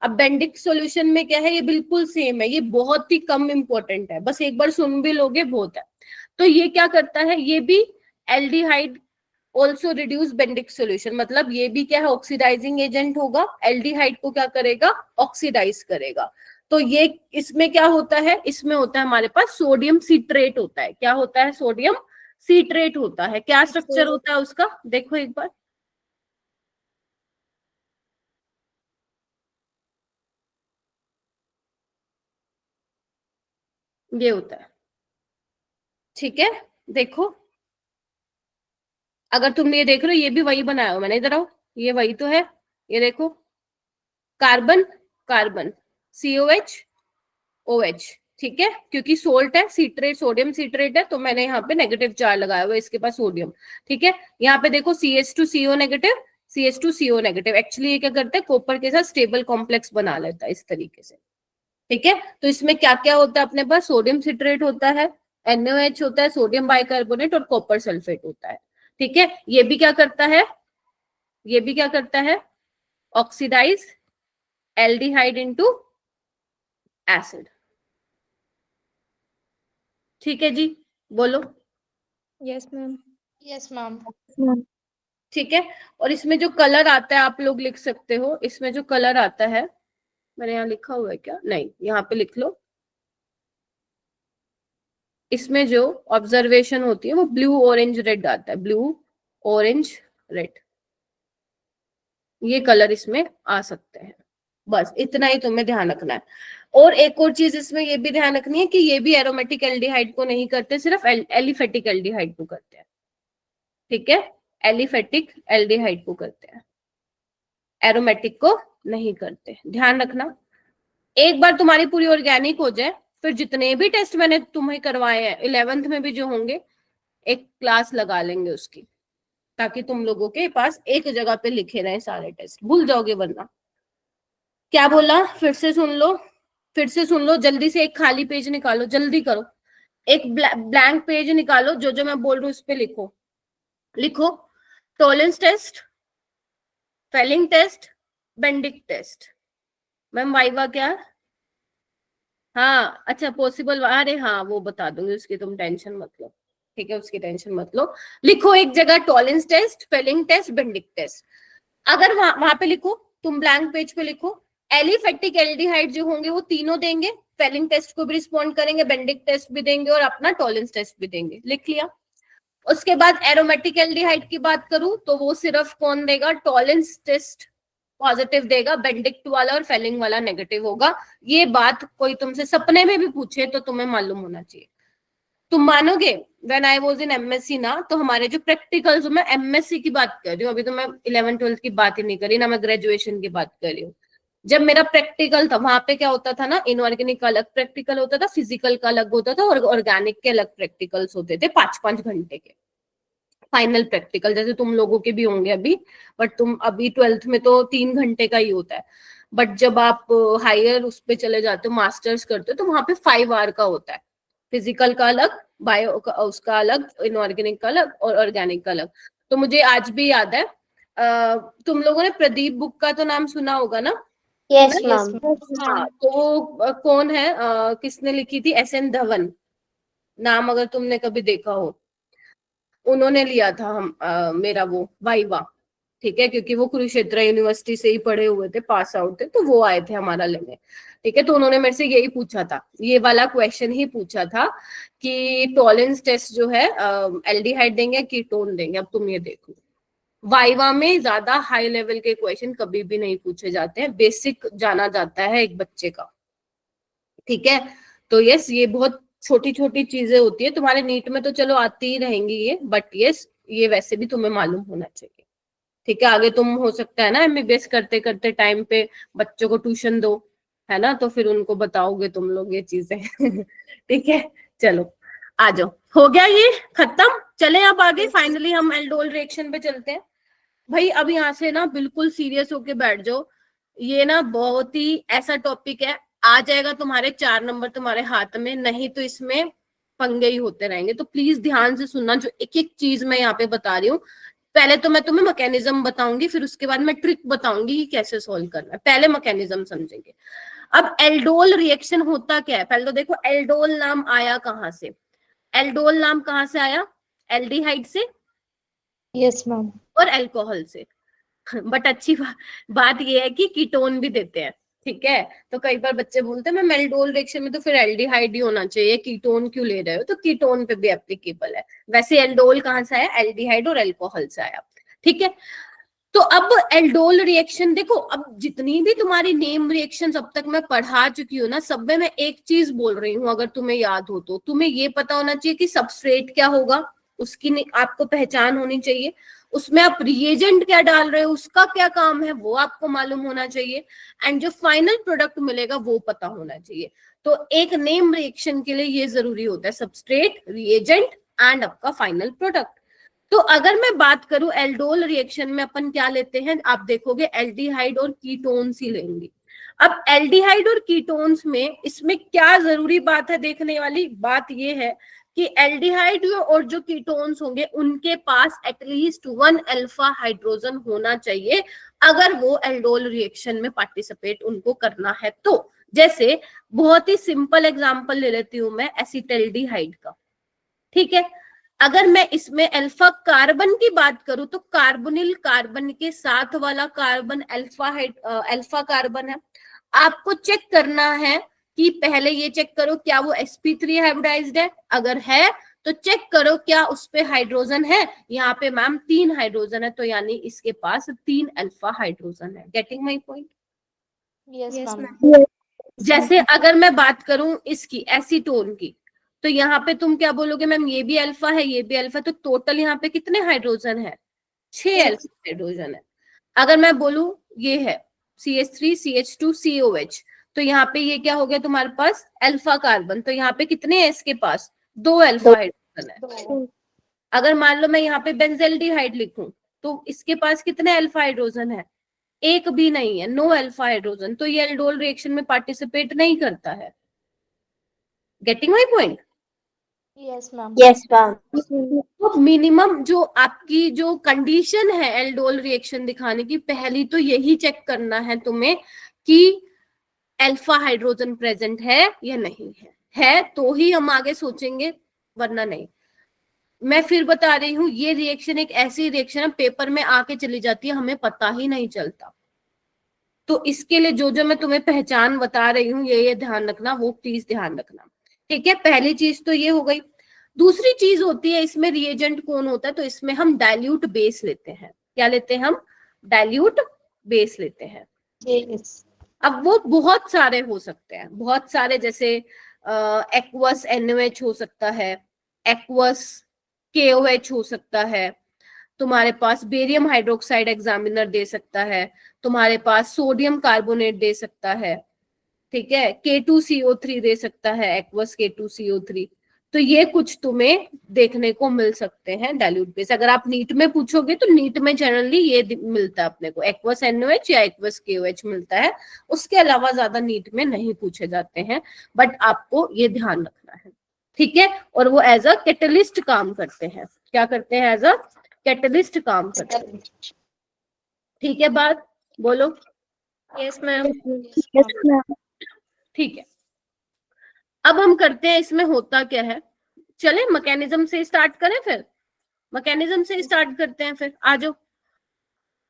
अब बेंडिक्ट सॉल्यूशन में क्या है, ये बिल्कुल सेम है, ये बहुत ही कम इंपॉर्टेंट है, बस एक बार सुन भी लोगे बहुत है। तो ये क्या करता है, ये भी aldehyde also reduce Benedict solution, मतलब ये भी क्या है, ऑक्सीडाइजिंग एजेंट होगा, एल्डिहाइड को क्या करेगा, ऑक्सीडाइज करेगा। तो ये इसमें क्या होता है, इसमें होता है हमारे पास सोडियम सिट्रेट होता है, क्या होता है, सोडियम सिट्रेट होता है। क्या स्ट्रक्चर होता है उसका, देखो एक बार, ये होता है, ठीक है। देखो अगर तुम ये देख रहे हो, ये भी वही बनाया हो मैंने, इधर आओ, ये वही तो है, ये देखो, कार्बन कार्बन COH OH, ठीक है, क्योंकि सोल्ट है, सीट्रेट, सोडियम सीट्रेट है, तो मैंने यहाँ पे नेगेटिव चार्ज लगाया हुआ है, इसके पास सोडियम, ठीक है। यहाँ पे देखो CH2CO negative, CH2CO negative, actually ये क्या करता है, कॉपर के साथ स्टेबल कॉम्प्लेक्स बना लेता है इस तरीके से, ठीक है। तो इसमें क्या क्या होता है अपने पास, सोडियम सिट्रेट होता है, NaOH होता है, सोडियम बाइकार्बोनेट, और कॉपर सल्फेट होता है, ठीक है। ये भी क्या करता है, ये भी क्या करता है, ऑक्सीडाइज एल्डिहाइड इनटू एसिड, ठीक है जी, बोलो। Yes, ma'am. yes, ma'am. ठीक है, और इसमें जो कलर आता है आप लोग लिख सकते हो, इसमें जो कलर आता है, मैंने यहाँ लिखा हुआ है क्या, नहीं, यहाँ पे लिख लो, इसमें जो ऑब्जर्वेशन होती है वो ब्लू ऑरेंज रेड आता है, ब्लू ऑरेंज रेड, ये कलर इसमें आ सकते हैं, बस इतना ही तुम्हें ध्यान रखना है। और एक और चीज इसमें ये भी ध्यान रखनी है कि ये भी एरोमेटिक एल्डिहाइड को नहीं करते, सिर्फ एलिफेटिक एल्डिहाइड को करते हैं, ठीक है, एलिफेटिक एल्डिहाइड को करते हैं, एरोमेटिक को नहीं करते, ध्यान रखना। एक बार तुम्हारी पूरी ऑर्गेनिक हो जाए, फिर जितने भी टेस्ट मैंने तुम्हें करवाए हैं 11th में भी जो होंगे, एक क्लास लगा लेंगे उसकी, ताकि तुम लोगों के पास एक जगह पे लिखे रहे सारे टेस्ट, भूल जाओगे वरना। क्या बोला, फिर से सुन लो, फिर से सुन लो, जल्दी से एक खाली पेज निकालो, जल्दी करो, एक ब्लैंक पेज निकालो, जो जो मैं बोल रही हूँ उस पे लिखो, लिखो Tollens test, Fehling test, Benedict test. Ma'am viva क्या, हाँ अच्छा पॉसिबल, अरे हाँ वो बता दूंगी, उसकी तुम टेंशन मत लो, ठीक है, उसकी टेंशन मत लो। लिखो एक जगह Tollens test, Fehling test, Benedict test. अगर वहां पे लिखो, तुम ब्लैंक पेज पे लिखो, एलिफेटिक एल्डिहाइड जो होंगे वो तीनों देंगे, फेलिंग टेस्ट को भी रिस्पॉन्ड करेंगे, बेंडिक टेस्ट भी देंगे और अपना टॉलेंस टेस्ट भी देंगे, लिख लिया। उसके बाद एरोमेटिक एल्डिहाइड की बात करूं तो वो सिर्फ कौन देगा, टॉलेंस टेस्ट पॉजिटिव देगा, बेंडिक्ट वाला और फेलिंग वाला नेगेटिव होगा। ये बात कोई तुमसे सपने में भी पूछे तो तुम्हें मालूम होना चाहिए। तुम मानोगे when I was in MSc ना, तो हमारे जो प्रैक्टिकल्स, मैं एमएससी की बात कर रही हूँ, अभी तो मैं 11th-12th की बात ही नहीं करी ना, मैं ग्रेजुएशन की बात कर रही हूँ। जब मेरा प्रैक्टिकल था वहां पे क्या होता था ना, इनऑर्गेनिक का अलग प्रैक्टिकल होता था, फिजिकल का अलग होता था और ऑर्गेनिक के अलग प्रैक्टिकल्स होते थे 5-5 घंटे के फाइनल प्रैक्टिकल, जैसे तुम लोगों के भी होंगे अभी, बट तुम अभी 12th में तो 3 घंटे का ही होता है। बट जब आप हायर उस पे चले जाते हो, मास्टर्स करते हो, तो वहां पे 5 आवर का होता है, फिजिकल का अलग, बायो का उसका अलग, इनऑर्गेनिक का अलग और ऑर्गेनिक का अलग। तो मुझे आज भी याद है, तुम लोगों ने प्रदीप बुक का तो नाम सुना होगा ना? Yes, ma'am. हाँ, तो वो कौन है, किसने लिखी थी, SN धवन नाम, अगर तुमने कभी देखा हो, उन्होंने लिया था हम मेरा वो वाइवा, ठीक है, क्योंकि वो कुरुक्षेत्र यूनिवर्सिटी से ही पढ़े हुए थे, पास आउट थे, तो वो आए थे हमारा लेने, ठीक है। तो उन्होंने मेरे से यही पूछा था, ये वाला क्वेश्चन ही पूछा था कि टॉलेंस टेस्ट जो है एल्डिहाइड देंगे कीटोन देंगे। अब तुम ये देखो, वाइवा में ज्यादा हाई लेवल के क्वेश्चन कभी भी नहीं पूछे जाते हैं, बेसिक जाना जाता है एक बच्चे का, ठीक है। तो यस, ये बहुत छोटी छोटी चीजें होती है, तुम्हारे नीट में तो चलो आती ही रहेंगी ये, बट यस ये वैसे भी तुम्हें मालूम होना चाहिए, ठीक है। आगे तुम हो सकता है ना एमबीबीएस करते करते टाइम पे बच्चों को ट्यूशन दो, है ना, तो फिर उनको बताओगे तुम लोग ये चीजें ठीक है। चलो आ जाओ, हो गया ये खत्म। चले अब आगे, फाइनली हम एल्डोल रिएक्शन पे चलते हैं। भाई अब यहाँ से ना बिल्कुल सीरियस होके बैठ जाओ, ये ना बहुत ही ऐसा टॉपिक है, आ जाएगा तुम्हारे 4 नंबर तुम्हारे हाथ में, नहीं तो इसमें पंगे ही होते रहेंगे। तो प्लीज ध्यान से सुनना, जो एक एक चीज मैं यहाँ पे बता रही हूँ। पहले तो मैं तुम्हें मैकेनिज्म बताऊंगी, फिर उसके बाद मैं ट्रिक बताऊंगी कि कैसे सोल्व करना है। पहले मैकेनिज्म समझेंगे। अब एल्डोल रिएक्शन होता क्या है, पहले तो देखो एल्डोल नाम आया कहाँ से, एल्डोल नाम कहाँ से आया, एल्डिहाइड से Yes, ma'am. और अल्कोहल से। बट अच्छी बात ये है कि कीटोन भी देते हैं, ठीक है। तो कई बार बच्चे बोलते हैं मैं एल्डोल रिएक्शन में तो फिर एल्डिहाइड ही होना चाहिए, कीटोन क्यों ले रहे हो, तो कीटोन पे भी एप्लीकेबल है। वैसे एल्डोल कहाँ से आया, एल्डिहाइड और अल्कोहल से आया, ठीक है। तो अब एल्डोल रिएक्शन देखो, अब जितनी भी तुम्हारी नेम रिएक्शन अब तक मैं पढ़ा चुकी हूँ ना, सब में मैं एक चीज बोल रही हूँ, अगर तुम्हें याद हो तो तुम्हें ये पता होना चाहिए कि सबस्ट्रेट क्या होगा, उसकी आपको पहचान होनी चाहिए, उसमें आप रिएजेंट क्या डाल रहे हो, उसका क्या काम है वो आपको मालूम होना चाहिए, एंड जो फाइनल प्रोडक्ट मिलेगा वो पता होना चाहिए। तो एक नेम रिएक्शन के लिए ये जरूरी होता है, सबस्ट्रेट, रिएजेंट एंड आपका फाइनल प्रोडक्ट। तो अगर मैं बात करूं एल्डोल रिएक्शन में अपन क्या लेते हैं, आप देखोगे एल्डिहाइड और कीटोन्स ही लेंगे। अब एल्डिहाइड और कीटोन्स में इसमें क्या जरूरी बात है, देखने वाली बात ये है कि एल्डिहाइड और जो कीटोन्स होंगे उनके पास एटलीस्ट 1 अल्फा हाइड्रोजन होना चाहिए, अगर वो एल्डोल रिएक्शन में पार्टिसिपेट उनको करना है तो। जैसे बहुत ही सिंपल एग्जांपल ले लेती हूं मैं एसिटल्डिहाइड का, ठीक है। अगर मैं इसमें अल्फा कार्बन की बात करूं तो कार्बोनिल कार्बन के साथ वाला कार्बन अल्फा कार्बन है। आपको चेक करना है कि पहले ये चेक करो क्या वो sp3 हाइब्रिडाइज्ड है, अगर है तो चेक करो क्या उस पे हाइड्रोजन है, यहाँ पे मैम 3 हाइड्रोजन है, तो यानी इसके पास 3 अल्फा हाइड्रोजन है। Getting my point? Yes, ma'am. जैसे अगर मैं बात करूं इसकी एसीटोन की, तो यहाँ पे तुम क्या बोलोगे, मैम ये भी अल्फा है ये भी अल्फा, तो टोटल यहाँ पे कितने हाइड्रोजन है, 6 अल्फा हाइड्रोजन है। अगर मैं बोलूं ये है CH3 CH2 COH, तो यहाँ पे ये क्या हो गया तुम्हारे पास अल्फा कार्बन, तो यहाँ पे कितने हैं इसके पास, 2 अल्फा हाइड्रोजन है। अगर मान लो मैं यहाँ पे बेंजेल्डिहाइड लिखूं तो इसके पास कितने अल्फा हाइड्रोजन है, एक भी नहीं है, नो अल्फा हाइड्रोजन, तो ये एल्डोल रिएक्शन में पार्टिसिपेट नहीं करता है। Getting my point? Yes, ma'am. Yes, ma'am. तो मिनिमम जो आपकी जो कंडीशन है एल्डोल रिएक्शन दिखाने की, पहली तो यही चेक करना है तुम्हें कि अल्फा हाइड्रोजन प्रेजेंट है या नहीं है तो ही हम आगे सोचेंगे, वरना नहीं। मैं फिर बता रही हूँ, ये रिएक्शन एक ऐसी रिएक्शन है पेपर में आके चली जाती है, हमें पता ही नहीं चलता। तो इसके लिए जो जो मैं तुम्हें पहचान बता रही हूँ ये ध्यान रखना, वो प्लीज ध्यान रखना, ठीक है। पहली चीज तो ये हो गई। दूसरी चीज होती है इसमें रिएजेंट कौन होता है, तो इसमें हम डाइल्यूट बेस लेते हैं। क्या लेते हैं हम? डाइल्यूट बेस लेते हैं। Yes. अब वो बहुत सारे हो सकते हैं, बहुत सारे, जैसे एक्वस NaOH हो सकता है, एक्वस KOH हो सकता है, तुम्हारे पास बेरियम हाइड्रोक्साइड एग्जामिनर दे सकता है, तुम्हारे पास सोडियम कार्बोनेट दे सकता है, ठीक है, K2CO3 दे सकता है, एक्वस K2CO3। तो ये कुछ तुम्हें देखने को मिल सकते हैं डाइल्यूट बेस। अगर आप नीट में पूछोगे तो नीट में जनरली ये मिलता है अपने को, एक्वस NaOH या एक्वस KOH मिलता है। उसके अलावा ज्यादा नीट में नहीं पूछे जाते हैं, बट आपको ये ध्यान रखना है, ठीक है। और वो एज अ कैटलिस्ट काम करते हैं। क्या करते हैं? एज अ कैटलिस्ट काम करते हैं, ठीक है। बात बोलो। Yes ma'am. Yes, ma'am. ठीक है, अब हम करते हैं इसमें होता क्या है। चले मैकेनिज्म से स्टार्ट करें, फिर मैकेनिज्म से स्टार्ट करते हैं, फिर आ जाओ।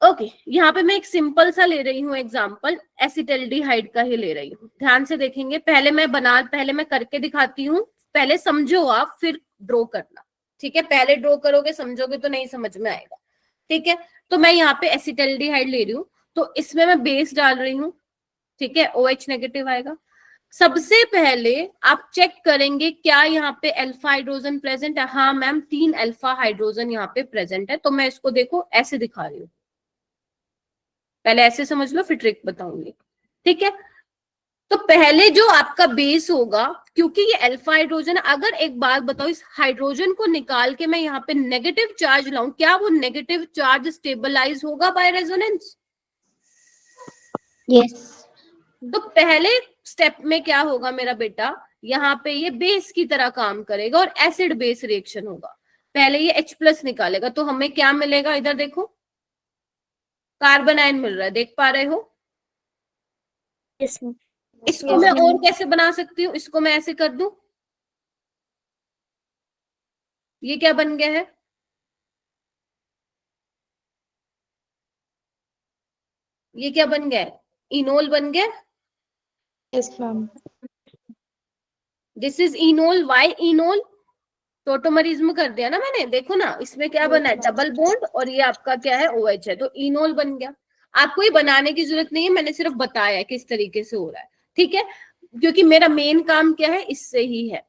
ओके, यहाँ पे मैं एक सिंपल सा ले रही हूँ एग्जांपल, एसिटाल्डिहाइड का ही ले रही हूँ। ध्यान से देखेंगे, पहले मैं करके दिखाती हूँ, पहले समझो आप, फिर ड्रॉ करना, ठीक है। पहले ड्रॉ करोगे, समझोगे तो नहीं समझ में आएगा, ठीक है। तो मैं यहाँ पे एसिटाल्डिहाइड ले रही हूँ, तो इसमें मैं बेस डाल रही हूँ, ठीक है। OH नेगेटिव आएगा। सबसे पहले आप चेक करेंगे क्या यहाँ पे अल्फा हाइड्रोजन प्रेजेंट है। हाँ मैम, 3 अल्फा हाइड्रोजन यहाँ पे प्रेजेंट है। तो मैं इसको देखो ऐसे दिखा रही हूँ, पहले ऐसे समझ लो, फिर ट्रिक बताऊंगी, ठीक है। तो पहले जो आपका बेस होगा, क्योंकि ये अल्फा हाइड्रोजन, अगर एक बात बताओ, इस हाइड्रोजन को निकाल के मैं यहाँ पे नेगेटिव चार्ज लाऊं, क्या वो नेगेटिव चार्ज स्टेबलाइज होगा बाय रेजोनेंस? Yes. तो पहले स्टेप में क्या होगा मेरा बेटा, यहाँ पे ये बेस की तरह काम करेगा और एसिड बेस रिएक्शन होगा। पहले ये H+ निकालेगा, तो हमें क्या मिलेगा? इधर देखो, कार्बन आयन मिल रहा है, देख पा रहे हो? Yes ma'am. इसको मैं और कैसे बना सकती हूँ? इसको मैं ऐसे कर दूं, ये क्या बन गया है? ये क्या बन गया है? इनोल बन गया। Yes, ma'am. This is enol. Why enol? Tautomerism कर दिया ना मैंने, देखो ना, इसमें क्या बना है? डबल बॉन्ड, और ये आपका क्या है? OH है, तो इनोल बन गया। आपको ये बनाने की जरूरत नहीं है, मैंने सिर्फ बताया किस तरीके से हो रहा है, ठीक है, क्योंकि मेरा मेन काम क्या है, इससे ही है,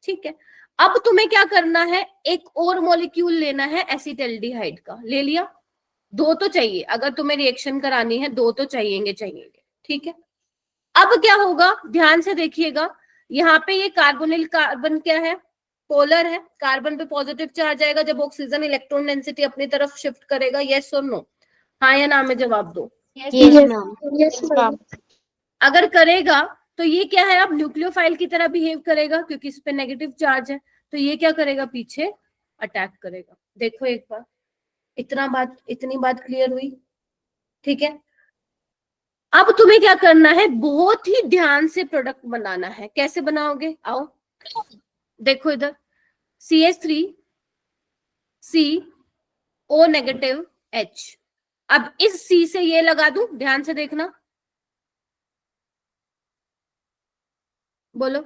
ठीक है। अब तुम्हें क्या करना है, एक और मॉलिक्यूल लेना है एसिटाल्डिहाइड का। ले लिया? 2 तो चाहिए, अगर तुम्हें रिएक्शन करानी है 2 तो चाहिए, ठीक है। अब क्या होगा, ध्यान से देखिएगा, यहाँ पे ये कार्बोनिल कार्बन क्या है? पोलर है। कार्बन पे पॉजिटिव चार्ज आएगा जब ऑक्सीजन इलेक्ट्रॉन डेंसिटी अपनी तरफ शिफ्ट करेगा। यस और नो? हाँ या ना में जवाब दो। Yes, ma'am. Yes, ma'am. अगर करेगा तो ये क्या है, अब न्यूक्लियोफाइल की तरह बिहेव करेगा, क्योंकि इस पे नेगेटिव चार्ज है। तो ये क्या करेगा, पीछे अटैक करेगा। देखो एक बार, इतनी बात क्लियर हुई, ठीक है। अब तुम्हें क्या करना है, बहुत ही ध्यान से प्रोडक्ट बनाना है। कैसे बनाओगे? आओ देखो इधर, CH3 CO नेगेटिव H। अब इस C से ये लगा दूं, ध्यान से देखना, बोलो।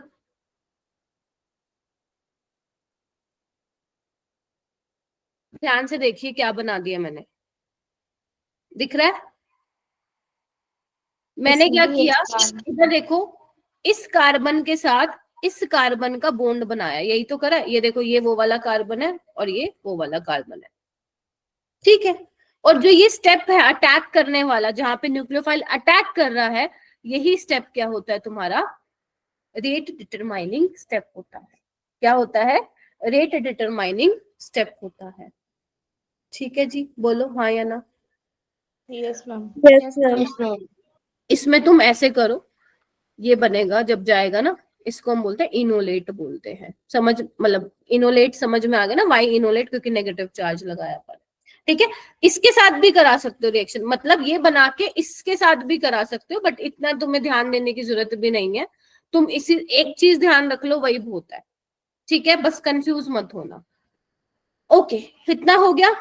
ध्यान से देखिए क्या बना दिया मैंने, दिख रहा है? मैंने क्या किया, इधर देखो, इस कार्बन के साथ इस कार्बन का बॉन्ड बनाया, यही तो करा। ये देखो, ये वो वाला कार्बन है और ये वो वाला कार्बन है, ठीक है। और जो ये स्टेप है अटैक करने वाला, जहां पे न्यूक्लियोफाइल अटैक कर रहा है, यही स्टेप क्या होता है तुम्हारा? रेट डिटरमाइनिंग स्टेप होता है। क्या होता है? रेट डिटरमाइनिंग स्टेप होता है, ठीक है जी। बोलो हाँ या ना। Yes, ma'am. Yes ma'am. Yes, ma'am. इसमें तुम ऐसे करो, ये बनेगा जब जाएगा ना, इसको हम बोलते हैं इनोलेट बोलते हैं। समझ, मतलब इनोलेट समझ में आ गया ना? Why enolate? क्योंकि नेगेटिव चार्ज लगाया पर, ठीक है। इसके साथ भी करा सकते हो रिएक्शन, मतलब ये बना के इसके साथ भी करा सकते हो, बट इतना तुम्हें ध्यान देने की जरूरत भी नहीं है। तुम इसी एक चीज ध्यान रख लो, वही बहुत है, ठीक है। बस कंफ्यूज मत होना। ओके, इतना हो गया।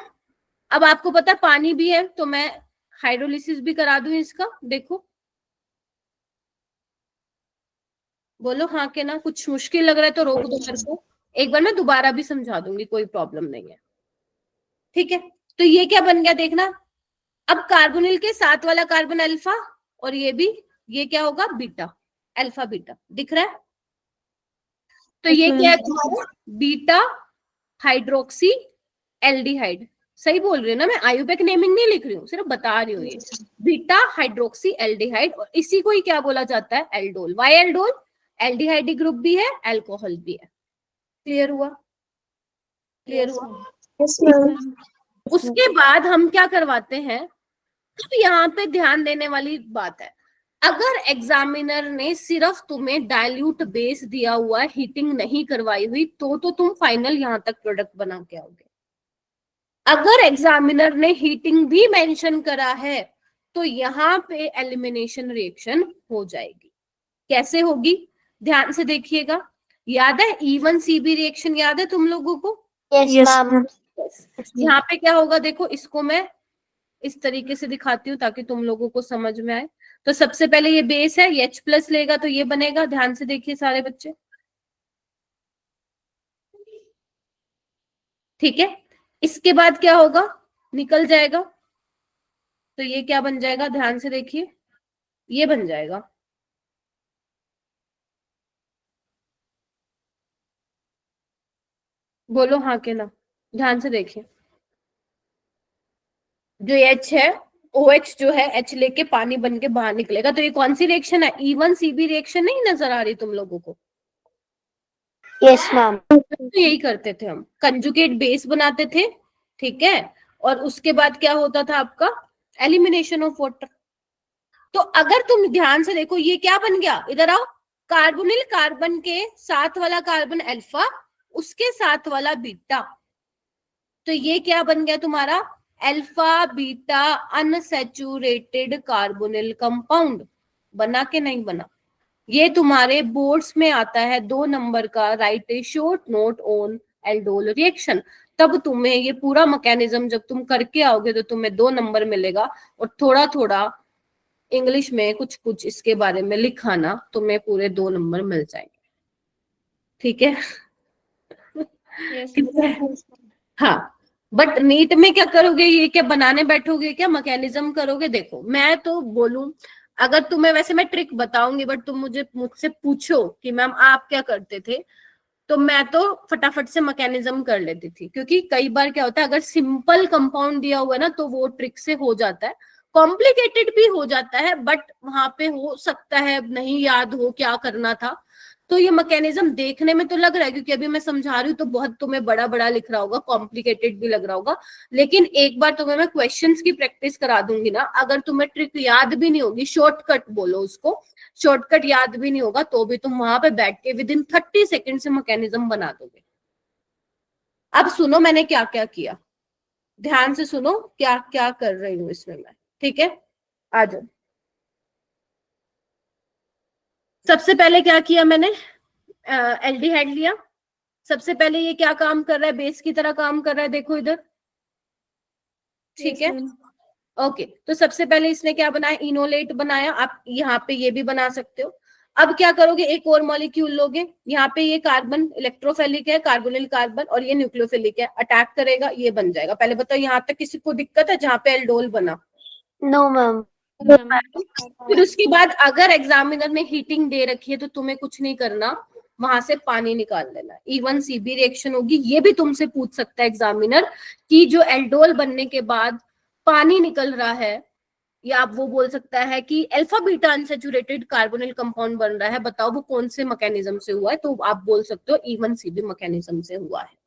अब आपको पता पानी भी है, तो मैं हाइड्रोलिसिस भी करा दूं इसका। देखो, बोलो हाँ के ना। कुछ मुश्किल लग रहा है तो रोक दो मेरे को, एक बार मैं दोबारा भी समझा दूंगी, कोई प्रॉब्लम नहीं है। ठीक है, तो ये क्या बन गया देखना। अब कार्बोनिल के साथ वाला कार्बन अल्फा, और ये भी, ये क्या होगा, बीटा, अल्फा बीटा, दिख रहा है। तो ये क्या है तुम्हारा, बीटा हाइड्रोक्सी एल्डिहाइड। सही बोल रही हूँ ना मैं, आयुपेक नेमिंग नहीं लिख रही हूँ, सिर्फ बता रही हूँ। ये बीटा हाइड्रोक्सी एल्डिहाइड, और इसी को ही क्या बोला जाता है, aldol. Why aldol, aldehyde group भी है, अल्कोहल भी है। क्लियर हुआ? क्लियर Yes, हुआ? ma'am. Yes ma'am. उसके बाद हम क्या करवाते हैं, तो यहाँ पे ध्यान देने वाली बात है, अगर एग्जामिनर ने सिर्फ तुम्हें डाइल्यूट बेस दिया हुआ है, हीटिंग नहीं करवाई हुई, तो तुम फाइनल यहाँ तक प्रोडक्ट बना के आओगे। अगर एग्जामिनर ने हीटिंग भी मेंशन करा है, तो यहाँ पे एलिमिनेशन रिएक्शन हो जाएगी। कैसे होगी, ध्यान से देखिएगा। याद है E1CB रिएक्शन, याद है तुम लोगों को? Yes, Yes, ma'am. ma'am. यहाँ पे क्या होगा, देखो इसको मैं इस तरीके से दिखाती हूँ ताकि तुम लोगों को समझ में आए। तो सबसे पहले ये बेस है, ये H+ लेगा तो ये बनेगा। ध्यान से देखिए सारे बच्चे, ठीक है। इसके बाद क्या होगा, निकल जाएगा, तो ये क्या बन जाएगा, ध्यान से देखिए, ये बन जाएगा। बोलो हाँ के ना, ध्यान से देखिए। जो H है, OH जो है, H लेके पानी बन के बाहर निकलेगा। तो ये कौन सी रिएक्शन है, E1CB रिएक्शन नहीं नजर आ रही तुम लोगों को? Yes, ma'am. तो यही करते थे हम, कंजुगेट बेस बनाते थे, ठीक है, और उसके बाद क्या होता था आपका, एलिमिनेशन ऑफ वाटर। तो अगर तुम ध्यान से देखो, ये क्या बन गया, इधर आओ, कार्बोनिल कार्बन के साथ वाला कार्बन अल्फा, उसके साथ वाला बीटा, तो ये क्या बन गया तुम्हारा, alpha beta unsaturated carbonyl compound. बना के नहीं बना? ये तुम्हारे बोर्ड्स में आता है 2 नंबर का, right A short note on aldol reaction. तब तुम्हें ये पूरा मैकेनिज्म जब तुम करके आओगे तो तुम्हें 2 नंबर मिलेगा, और थोड़ा थोड़ा इंग्लिश में कुछ कुछ इसके बारे में लिखाना, तुम्हें पूरे 2 नंबर मिल जाएंगे। ठीक है? Yes, ठीक है? ma'am. हाँ, बट नीट में क्या करोगे, ये क्या बनाने बैठोगे, क्या मैकेनिज्म करोगे? देखो मैं तो बोलूं, अगर तुम्हें, वैसे मैं ट्रिक बताऊंगी, बट तुम मुझसे पूछो कि मैम आप क्या करते थे, तो मैं तो फटाफट से मैकेनिज्म कर लेती थी। क्योंकि कई बार क्या होता है, अगर सिंपल कंपाउंड दिया हुआ है ना, तो वो ट्रिक से हो जाता है, कॉम्प्लिकेटेड भी हो जाता है, बट वहां पे हो सकता है नहीं याद हो क्या करना था। तो ये मैकेनिज्म देखने में तो लग रहा है, क्योंकि अभी मैं समझा रही हूँ तो बहुत तुम्हें बड़ा बड़ा लिख रहा होगा, कॉम्प्लिकेटेड भी लग रहा होगा, लेकिन एक बार तुम्हें मैं क्वेश्चंस की प्रैक्टिस करा दूंगी ना, अगर तुम्हें ट्रिक याद भी नहीं होगी, शॉर्टकट बोलो उसको, शॉर्टकट याद भी नहीं होगा, तो भी तुम वहां पे बैठ के विदिन 30 सेकंड से मैकेनिज्म बना दोगे। अब सुनो मैंने क्या क्या किया, ध्यान से सुनो क्या क्या कर रही हूँ इसमें मैं, ठीक है? आ जाओ। सबसे पहले क्या किया मैंने, एल्डिहाइड लिया। सबसे पहले ये क्या काम कर रहा है, बेस की तरह काम कर रहा है, देखो इधर, ठीक है? ओके, तो सबसे पहले इसने क्या बनाया, इनोलेट बनाया। आप यहाँ पे ये भी बना सकते हो। अब क्या करोगे, एक और मॉलिक्यूल लोगे, यहाँ पे ये कार्बन इलेक्ट्रोफिलिक है, कार्बोनिल कार्बन, और ये न्यूक्लियोफिलिक है, अटैक करेगा, ये बन जाएगा। पहले बताओ यहाँ तक किसी को दिक्कत है जहाँ पे एल्डोल बना? No, ma'am. फिर उसके बाद अगर एग्जामिनर ने हीटिंग दे रखी है तो तुम्हें कुछ नहीं करना, वहां से पानी निकाल लेना। E1CB रिएक्शन होगी, ये भी तुमसे पूछ सकता है एग्जामिनर कि जो एल्डोल बनने के बाद पानी निकल रहा है, या आप वो बोल सकता है कि alpha beta unsaturated carbonyl compound बन रहा है, बताओ वो कौन से मैकेनिज्म से हुआ है, तो आप बोल सकते हो E1CB मैकेनिज्म से हुआ है।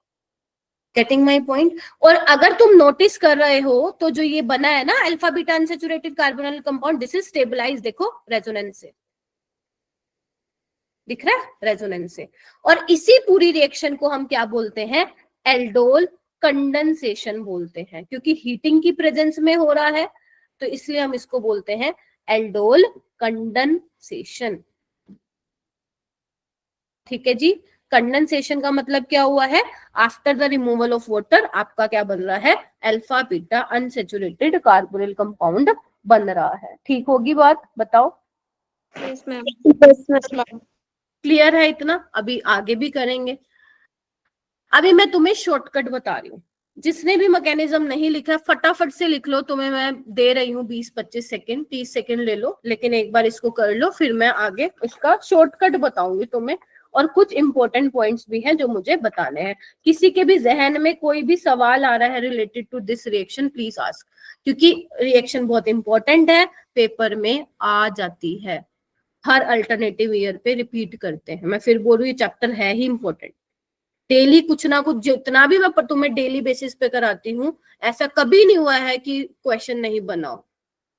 Getting my point? और अगर तुम नोटिस कर रहे हो तो जो ये बना है ना alpha beta unsaturated carbonyl compound, this is stabilise, देखो रेजोनेंस से दिख रहा है, रेजोनेंस से। और इसी पूरी रिएक्शन को हम क्या बोलते हैं, एल्डोल कंडेंसेशन बोलते हैं, क्योंकि हीटिंग की प्रेजेंस में हो रहा है, तो इसलिए हम इसको बोलते हैं एल्डोल कंडेंसेशन। ठीक है जी, कंडेंसेशन का मतलब क्या हुआ है, after the removal of water आपका क्या बन रहा है, alpha beta unsaturated carbonyl compound बन रहा है। ठीक होगी बात, बताओ। Yes ma'am. क्लियर है इतना? अभी आगे भी करेंगे। अभी मैं तुम्हें शॉर्टकट बता रही हूँ, जिसने भी मैकेनिज्म नहीं लिखा फटाफट से लिख लो, तुम्हें मैं दे रही हूँ 20-25 सेकेंड, 30 सेकेंड ले लो, लेकिन एक बार इसको कर लो, फिर मैं आगे इसका शॉर्टकट बताऊंगी तुम्हें, और कुछ इंपॉर्टेंट पॉइंट्स भी हैं जो मुझे बताने हैं। किसी के भी जहन में कोई भी सवाल आ रहा है related to this reaction, please ask, क्योंकि रिएक्शन बहुत इंपॉर्टेंट है, पेपर में आ जाती है, हर अल्टरनेटिव ईयर पे रिपीट करते हैं। मैं फिर बोल रही हूँ, ये चैप्टर है ही इंपॉर्टेंट, डेली कुछ ना कुछ, जितना भी मैं तुम्हें डेली बेसिस पे कराती हूँ, ऐसा कभी नहीं हुआ है कि क्वेश्चन नहीं बनाओ।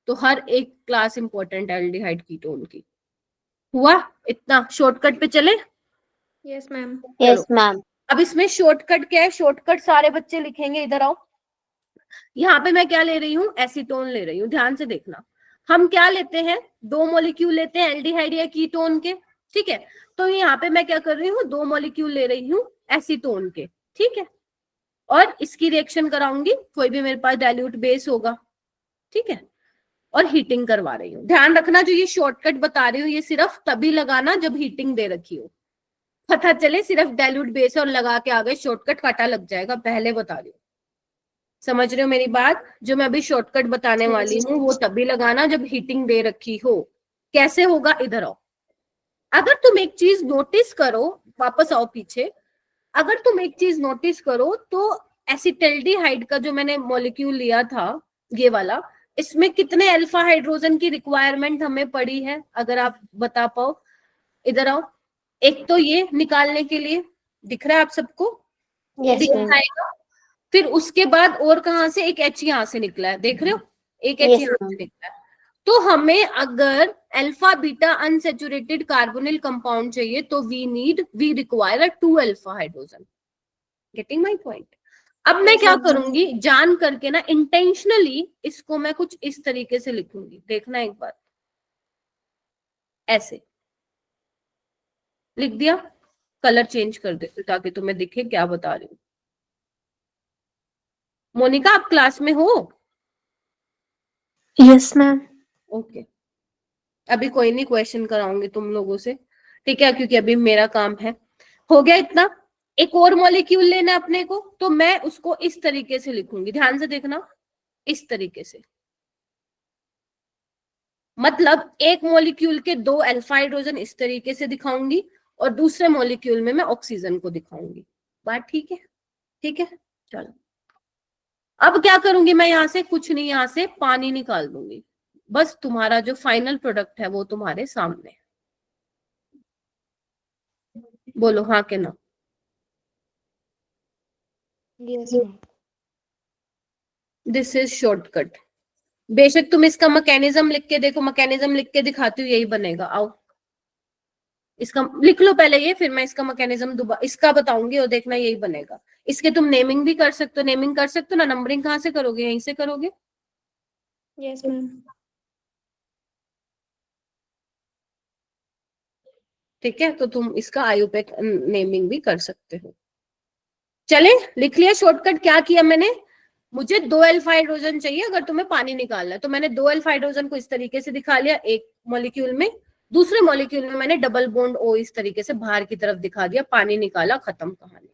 तो हर एक क्लास इंपॉर्टेंट है एल्डिहाइड कीटोन की। हुआ इतना? शॉर्टकट पे चले? Yes ma'am. Yes, ma'am. अब इसमें शॉर्टकट क्या है, शॉर्टकट सारे बच्चे लिखेंगे, इधर आओ। यहाँ पे मैं क्या ले रही हूँ, एसीटोन ले रही हूँ, ध्यान से देखना। हम क्या लेते हैं, 2 मॉलिक्यूल लेते हैं एल्डिहाइड या कीटोन के, ठीक है। तो यहाँ पे मैं क्या कर रही हूँ, 2 मॉलिक्यूल ले रही हूँ एसीटोन के, ठीक है, और इसकी रिएक्शन कराऊंगी, कोई भी मेरे पास डाइल्यूट बेस होगा, ठीक है, और हीटिंग करवा रही हूँ। ध्यान रखना, जो ये शॉर्टकट बता रही हूँ ये सिर्फ तभी लगाना जब हीटिंग दे रखी हो, पता चले सिर्फ डाइल्यूट बेस और लगा के आ गए, शॉर्टकट काटा लग जाएगा, पहले बता रही हूँ। समझ रहे हो मेरी बात? जो मैं अभी शॉर्टकट बताने वाली हूँ वो तभी लगाना जब हीटिंग दे रखी हो। कैसे होगा, इधर आओ। अगर तुम एक चीज नोटिस करो, वापस आओ पीछे, अगर तुम एक चीज नोटिस करो तो एसिटल्डिहाइड का जो मैंने मॉलिक्यूल लिया था, ये वाला, इसमें कितने अल्फा हाइड्रोजन की रिक्वायरमेंट हमें पड़ी है, अगर आप बता पाओ। इधर आओ। एक तो ये निकालने के लिए दिख रहा है आप सबको, Yes, दिख ma'am. जाएगा। फिर उसके बाद और कहां से, एक एच यहाँ से निकला है, देख रहे हो, एक एच Yes, यहाँ ma'am. से निकला है। तो हमें अगर alpha beta unsaturated carbonyl compound चाहिए तो we require 2 alpha hydrogen. Getting my point? अब मैं क्या करूंगी, जान करके ना, इंटेंशनली इसको मैं कुछ इस तरीके से लिखूंगी, देखना एक बार, ऐसे लिख दिया, कलर चेंज कर देती हूँ ताकि तुम्हें दिखे क्या बता रही हूँ। मोनिका आप क्लास में हो? Yes ma'am. ओके, अभी कोई नहीं क्वेश्चन कराऊंगी तुम लोगों से, ठीक है, क्योंकि अभी मेरा काम है। हो गया इतना? एक और मॉलिक्यूल लेना है अपने को, तो मैं उसको इस तरीके से लिखूंगी, ध्यान से देखना, इस तरीके से। मतलब एक मॉलिक्यूल के 2 अल्फा हाइड्रोजन इस तरीके से दिखाऊंगी और दूसरे मॉलिक्यूल में मैं ऑक्सीजन को दिखाऊंगी। बात ठीक है? ठीक है, चलो। अब क्या करूंगी मैं, यहां से कुछ नहीं, यहां से पानी निकाल दूंगी, बस तुम्हारा जो फाइनल प्रोडक्ट है वो तुम्हारे सामने। बोलो हाँ के ना। Yes ma'am. This is shortcut. बेशक तुम इसका मैकेनिज्म लिख के देखो, मैकेनिज्म लिख के दिखाती हूँ, यही बनेगा। आओ इसका लिख लो पहले ये, फिर मैं इसका मैकेनिज्म दोबारा इसका बताऊंगी और देखना यही बनेगा। इसके तुम नेमिंग भी कर सकते हो, नेमिंग कर सकते हो ना, नंबरिंग कहाँ से करोगे, यहीं से करोगे। Yes ma'am. ठीक है, तो तुम इसका आयुपेक नेमिंग भी कर सकते हो। चले, लिख लिया शॉर्टकट। क्या किया मैंने, मुझे 2 अल्फा हाइड्रोजन चाहिए अगर तुम्हें पानी निकालना है, तो मैंने 2 अल्फा हाइड्रोजन को इस तरीके से दिखा लिया एक मॉलिक्यूल में, दूसरे मॉलिक्यूल में मैंने डबल बॉन्ड ओ इस तरीके से बाहर की तरफ दिखा दिया, पानी निकाला, खत्म कहानी।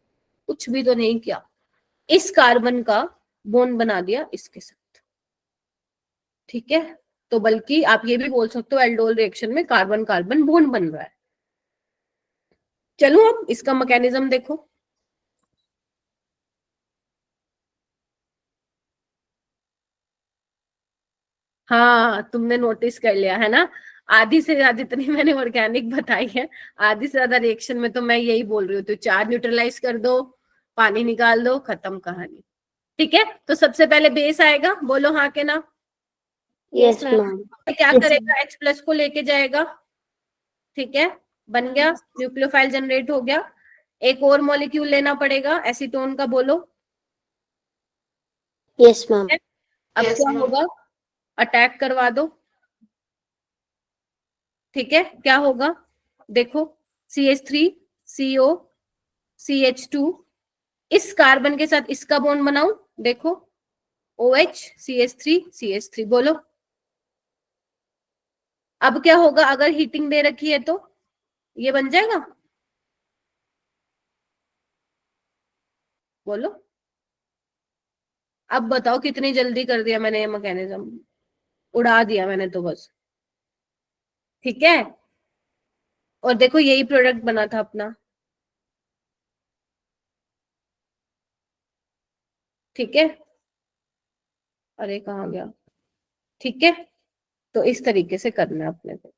कुछ भी तो नहीं किया, इस कार्बन का बॉन्ड बना दिया इसके साथ, ठीक है। तो बल्कि आप ये भी बोल सकते हो एल्डोल रिएक्शन में कार्बन कार्बन बॉन्ड बन रहा है। चलो अब इसका मैकेनिज्म देखो। हाँ तुमने नोटिस कर लिया है ना, आधी से ज्यादा जितनी मैंने ऑर्गेनिक बताई है, आधी से ज्यादा रिएक्शन में तो मैं यही बोल रही हूँ, तो चार न्यूट्रलाइज कर दो, पानी निकाल दो, खत्म कहानी। ठीक है, तो सबसे पहले बेस आएगा, बोलो हाँ के ना। Yes, ma'am. क्या करेगा, H प्लस को लेके जाएगा, ठीक है, बन गया, न्यूक्लियोफाइल जनरेट हो गया। एक और मॉलिक्यूल लेना पड़ेगा एसीटोन का, बोलो। Yes, ma'am. अब क्या होगा, अटैक करवा दो, ठीक है, क्या होगा देखो, CH3CO CH2, इस कार्बन के साथ इसका बॉन्ड बनाऊं, देखो OH CH3 CH3, बोलो अब क्या होगा अगर हीटिंग दे रखी है तो ये बन जाएगा, बोलो अब बताओ कितनी जल्दी कर दिया मैंने ये मैकेनिज्म, उड़ा दिया मैंने तो बस, ठीक है। और देखो यही प्रोडक्ट बना था अपना, ठीक है, अरे कहाँ गया, ठीक है। तो इस तरीके से करना है अपने को,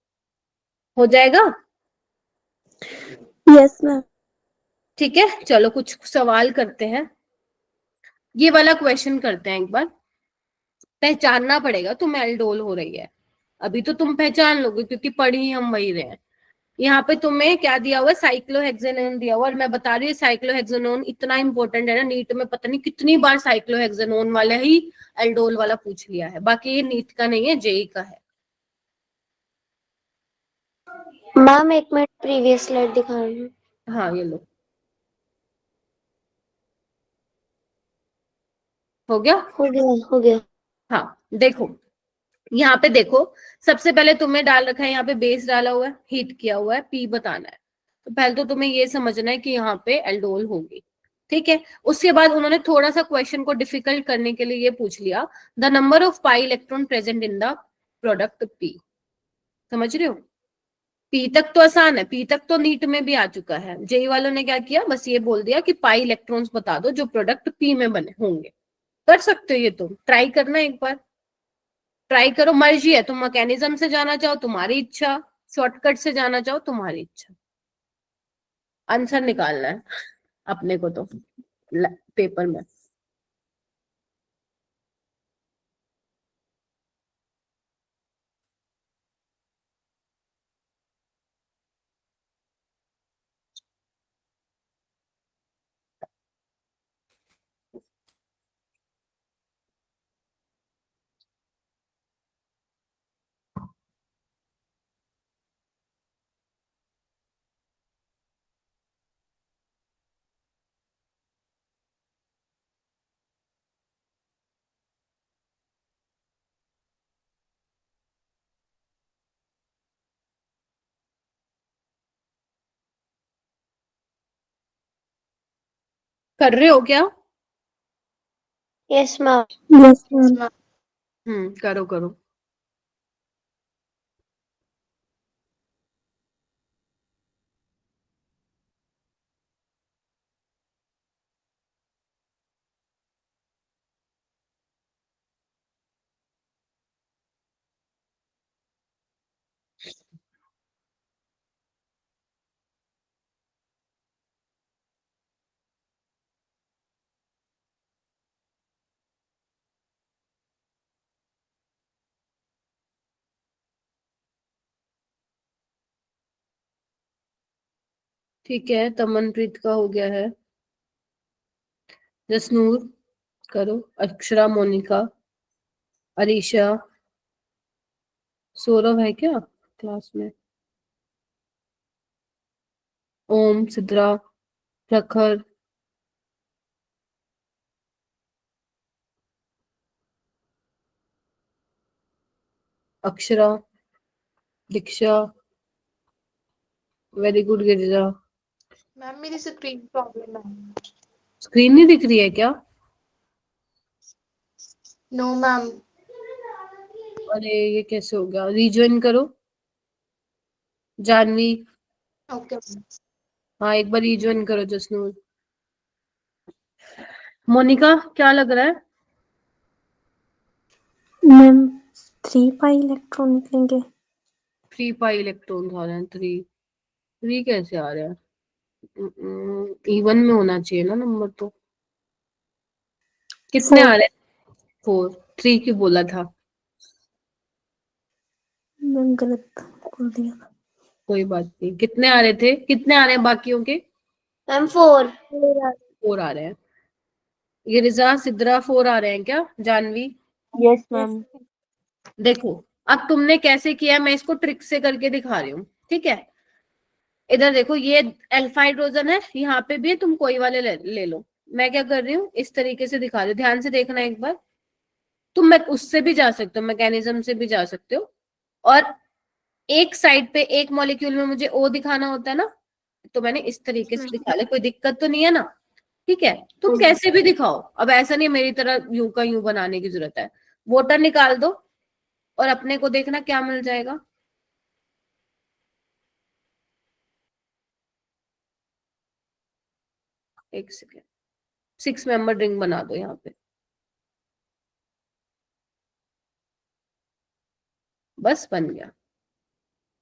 हो जाएगा, यस मैम। ठीक है। चलो कुछ सवाल करते हैं, ये वाला क्वेश्चन करते हैं एक बार। पहचानना पड़ेगा तुम्हें एल्डोल हो रही है, अभी तो तुम पहचान लोगे क्योंकि पढ़ी हम वही रहे हैं। यहाँ पे तुम्हें क्या दिया हुआ है, साइक्लोहेक्सेनोन दिया हुआ, और मैं बता रही हूँ साइक्लोहेक्सेनोन इतना इंपॉर्टेंट है ना, नीट में पता नहीं कितनी बार साइक्लोहेक्सेनोन वाला ही एल्डोल वाला पूछ लिया है, बाकी ये नीट का नहीं है, जेई का है। मैम 1 मिनट, प्रीवियस स्लाइड दिखा रही हूँ। हाँ ये लो, हो गया, हो गया हो गया। हाँ देखो यहाँ पे देखो, सबसे पहले तुम्हें डाल रखा है यहाँ पे बेस डाला हुआ है, हीट किया हुआ है, पी बताना है। तो पहले तो तुम्हें ये समझना है कि यहाँ पे एल्डोल होगी, ठीक है। उसके बाद उन्होंने थोड़ा सा क्वेश्चन को डिफिकल्ट करने के लिए ये पूछ लिया, the number of pi electron present in the product P, समझ रहे हो। पी तक तो आसान है, पी तक तो नीट में भी आ चुका है, जेई वालों ने क्या किया, बस ये बोल दिया कि पाई इलेक्ट्रॉन्स बता दो जो प्रोडक्ट पी में बने होंगे। कर सकते हो ये, तुम ट्राई करना एक बार, ट्राई करो, मर्जी है, तुम मैकेनिज्म से जाना चाहो तुम्हारी इच्छा, शॉर्टकट से जाना चाहो तुम्हारी इच्छा, आंसर निकालना है अपने को तो पेपर में। कर रहे हो क्या? Yes ma'am. Yes ma'am. करो करो। ठीक है, तमनप्रीत का हो गया है, जसनूर करो, अक्षरा, मोनिका, अरीशा, सौरभ है क्या क्लास में, Om, Sidra, Prakhar, Akshara, Diksha, very good Girija. Ma'am मेरी स्क्रीन प्रॉब्लम है। स्क्रीन नहीं दिख रही है क्या? No ma'am. अरे ये कैसे हो गया, रीज्वाइन करो जानवी। ओके। हाँ एक बार रीज्वाइन करो जसनूर। मोनिका क्या लग रहा है? मैम 3 पाई इलेक्ट्रॉन निकलेंगे। 3 पाई इलेक्ट्रॉन आ रहे हैं, 3 कैसे आ रहे हैं? इवन में होना चाहिए ना नंबर तो। कितने आ रहे हैं? 4, 3 क्यों बोला था? मैम गलत बोल दिया। कोई बात नहीं, कितने आ रहे थे, कितने आ रहे हैं बाकियों के? मैम 4। 4 आ रहे हैं। ये रिजा, सिद्रा 4 आ रहे हैं क्या? जानवी? Yes ma'am. देखो अब तुमने कैसे किया, मैं इसको ट्रिक से करके दिखा रही हूँ, ठीक है। इधर देखो, ये अल्फा हाइड्रोजन है, यहाँ पे भी है, तुम कोई वाले ले लो। मैं क्या कर रही हूँ, इस तरीके से दिखा रही हूँ, ध्यान से देखना एक बार। तुम मैं उससे भी जा सकते हो, मैकेनिज्म से भी जा सकते हो। और एक साइड पे एक मॉलिक्यूल में मुझे ओ दिखाना होता है ना, तो मैंने इस तरीके से दिखा लिया, कोई दिक्कत तो नहीं है ना? ठीक है, तुम कैसे भी दिखाओ, अब ऐसा नहीं मेरी तरह यूं का यूं बनाने की जरूरत है। वोटर निकाल दो और अपने को देखना क्या मिल जाएगा। एक सेकेंड, 6 मेंबर रिंग बना दो यहाँ पे, बस बन गया।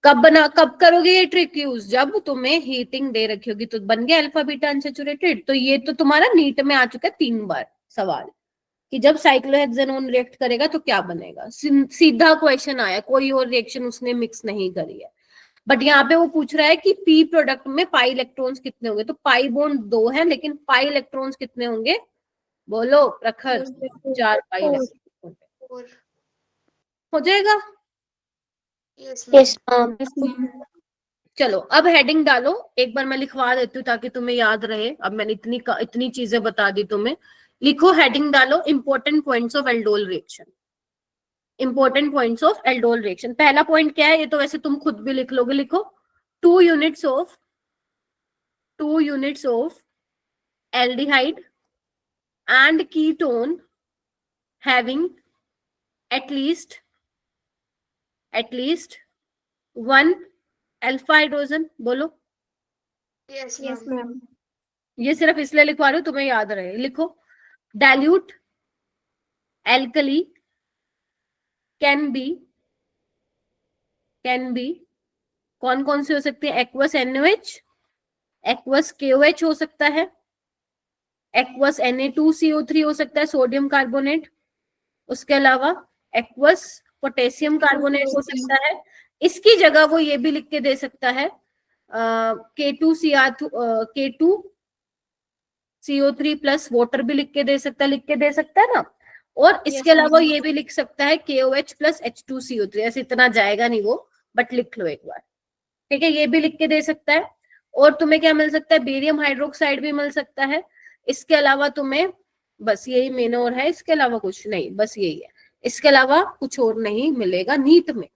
कब करोगे ये ट्रिक यूज? जब तुम्हें हीटिंग दे रखी होगी, तो बन गया अल्फा बीटा अनसैचुरेटेड। तो ये तो तुम्हारा नीट में आ चुका है 3 बार सवाल, कि जब साइक्लोहेक्सेनोन रिएक्ट करेगा तो क्या बनेगा। सीधा क्वेश्चन आया, कोई और रिएक्शन उसने मिक्स नहीं करी है। बट यहाँ पे वो पूछ रहा है कि पी प्रोडक्ट में पाई इलेक्ट्रॉन्स कितने होंगे, तो पाई बॉन्ड 2 है, लेकिन पाई इलेक्ट्रॉन्स कितने होंगे? बोलो प्रखर। 4 पाई इलेक्ट्रॉन और हो जाएगा। Yes yes ma'am. मैम। चलो अब हेडिंग डालो, एक बार मैं लिखवा देती हूँ ताकि तुम्हें याद रहे। अब मैंने इतनी चीजें बता दी तुम्हें। लिखो, हेडिंग डालो, important points of aldol reaction. Important points of aldol reaction. पहला पॉइंट क्या है, ये तो वैसे तुम खुद भी लिख लोगे। लिखो, 2 units of aldehyde and ketone having at least 1 alpha hydrogen. बोलो। Yes yes ma'am. मैम। ये सिर्फ इसलिए लिखवा रही हूँ तुम्हें याद रहे। लिखो, डाइल्यूट एल्कली कैन बी कौन कौन से हो सकते हैं? एक्वस NaOH, एक्वस KOH हो सकता है, एक्वस Na2CO3 हो सकता है, सोडियम कार्बोनेट। उसके अलावा एक्वस पोटेशियम कार्बोनेट हो सकता है। इसकी जगह वो ये भी लिख के दे सकता है, K2CO3 प्लस वाटर भी लिख के दे सकता है ना। और इसके अलावा ये भी लिख सकता है KOH प्लस H2CO3। ऐसे इतना जाएगा नहीं वो, बट लिख लो एक बार, ठीक है? ये भी लिख के दे सकता है। और तुम्हें क्या मिल सकता है? बेरियम हाइड्रोक्साइड भी मिल सकता है। इसके अलावा तुम्हें बस यही मेन और है, इसके अलावा कुछ नहीं, बस यही है, इसके अलावा कुछ और नहीं मिलेगा नीट में।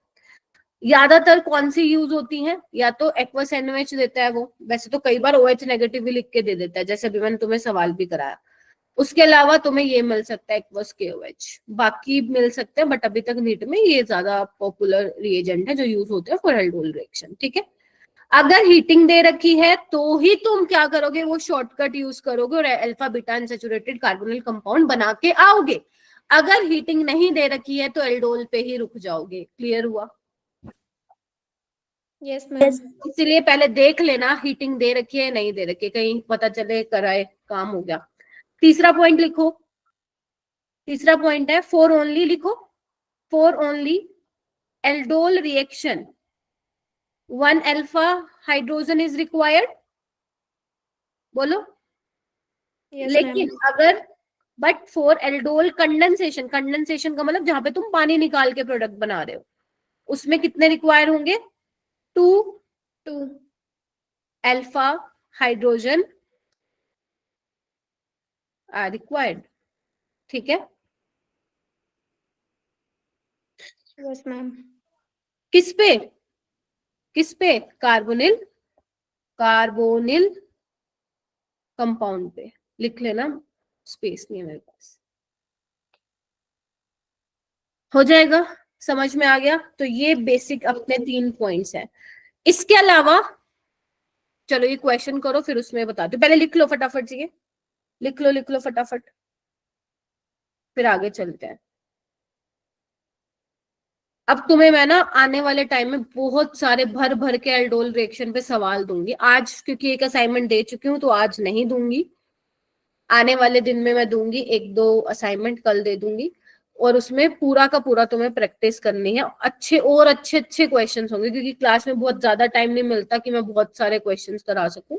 ज्यादातर कौन सी यूज होती हैं? या तो एक्वस NaOH देता है वो, वैसे तो कई बार OH नेगेटिव भी लिख के दे देता है, जैसे अभी मैंने तुम्हें सवाल भी कराया। उसके अलावा तुम्हें ये मिल सकता है एक्वस KOH, बाकी मिल सकते हैं, बट अभी तक नीट में ये ज्यादा पॉपुलर रिएजेंट है जो यूज होते हैं फॉर एल्डोल रिएक्शन, ठीक है? अगर हीटिंग दे रखी है तो ही तुम क्या करोगे, वो शॉर्टकट यूज करोगे और alpha beta unsaturated carbonyl compound बना के आओगे। अगर हीटिंग नहीं दे रखी है तो एल्डोल पे ही रुक जाओगे। क्लियर हुआ? Yes ma'am. इसलिए पहले देख लेना हीटिंग दे रखी है नहीं दे रखी है, कहीं पता चले कराए काम हो गया। तीसरा पॉइंट लिखो, तीसरा पॉइंट है फॉर ओनली, लिखो for only aldol reaction 1 alpha hydrogen is required. बोलो। लेकिन अगर but for aldol condensation, condensation का मतलब जहां पे तुम पानी निकाल के प्रोडक्ट बना रहे हो, उसमें कितने रिक्वायर होंगे? 2 अल्फा हाइड्रोजन आर रिक्वायर्ड, ठीक है? Yes ma'am. किस पे? कार्बोनिल कंपाउंड पे। लिख लेना, स्पेस नहीं है मेरे पास। हो जाएगा? समझ में आ गया? तो ये बेसिक अपने 3 पॉइंट्स हैं। इसके अलावा चलो ये क्वेश्चन करो, फिर उसमें बताती हूँ। पहले लिख लो फटाफट से, ये लिख लो फटाफट, फिर आगे चलते हैं। अब तुम्हें मैं ना आने वाले टाइम में बहुत सारे भर भर के एल्डोल रिएक्शन पे सवाल दूंगी। आज क्योंकि एक असाइनमेंट दे चुकी हूँ तो आज नहीं दूंगी, आने वाले दिन में मैं दूंगी 1-2 असाइनमेंट, कल दे दूंगी। और उसमें पूरा का पूरा तुम्हें प्रैक्टिस करनी है। अच्छे क्वेश्चंस होंगे, क्योंकि क्लास में बहुत ज्यादा टाइम नहीं मिलता कि मैं बहुत सारे क्वेश्चंस करा सकूं,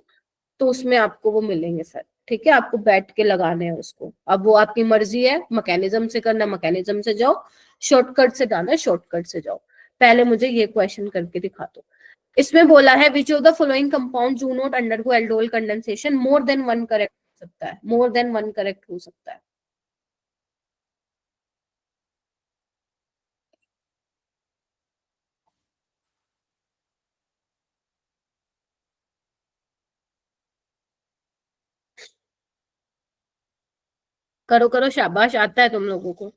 तो उसमें आपको वो मिलेंगे सर, ठीक है? आपको बैठ के लगाने हैं उसको। अब वो आपकी मर्जी है, मैकेनिज्म से करना मैकेनिज्म से जाओ, शॉर्टकट से जाना है शॉर्टकट से जाओ। पहले मुझे ये क्वेश्चन करके दिखा दो। इसमें बोला है which of the following compound do not undergo aldol condensation, more than one correct हो सकता है, मोर देन वन करेक्ट हो सकता है। करो करो, शाबाश, आता है तुम लोगों को।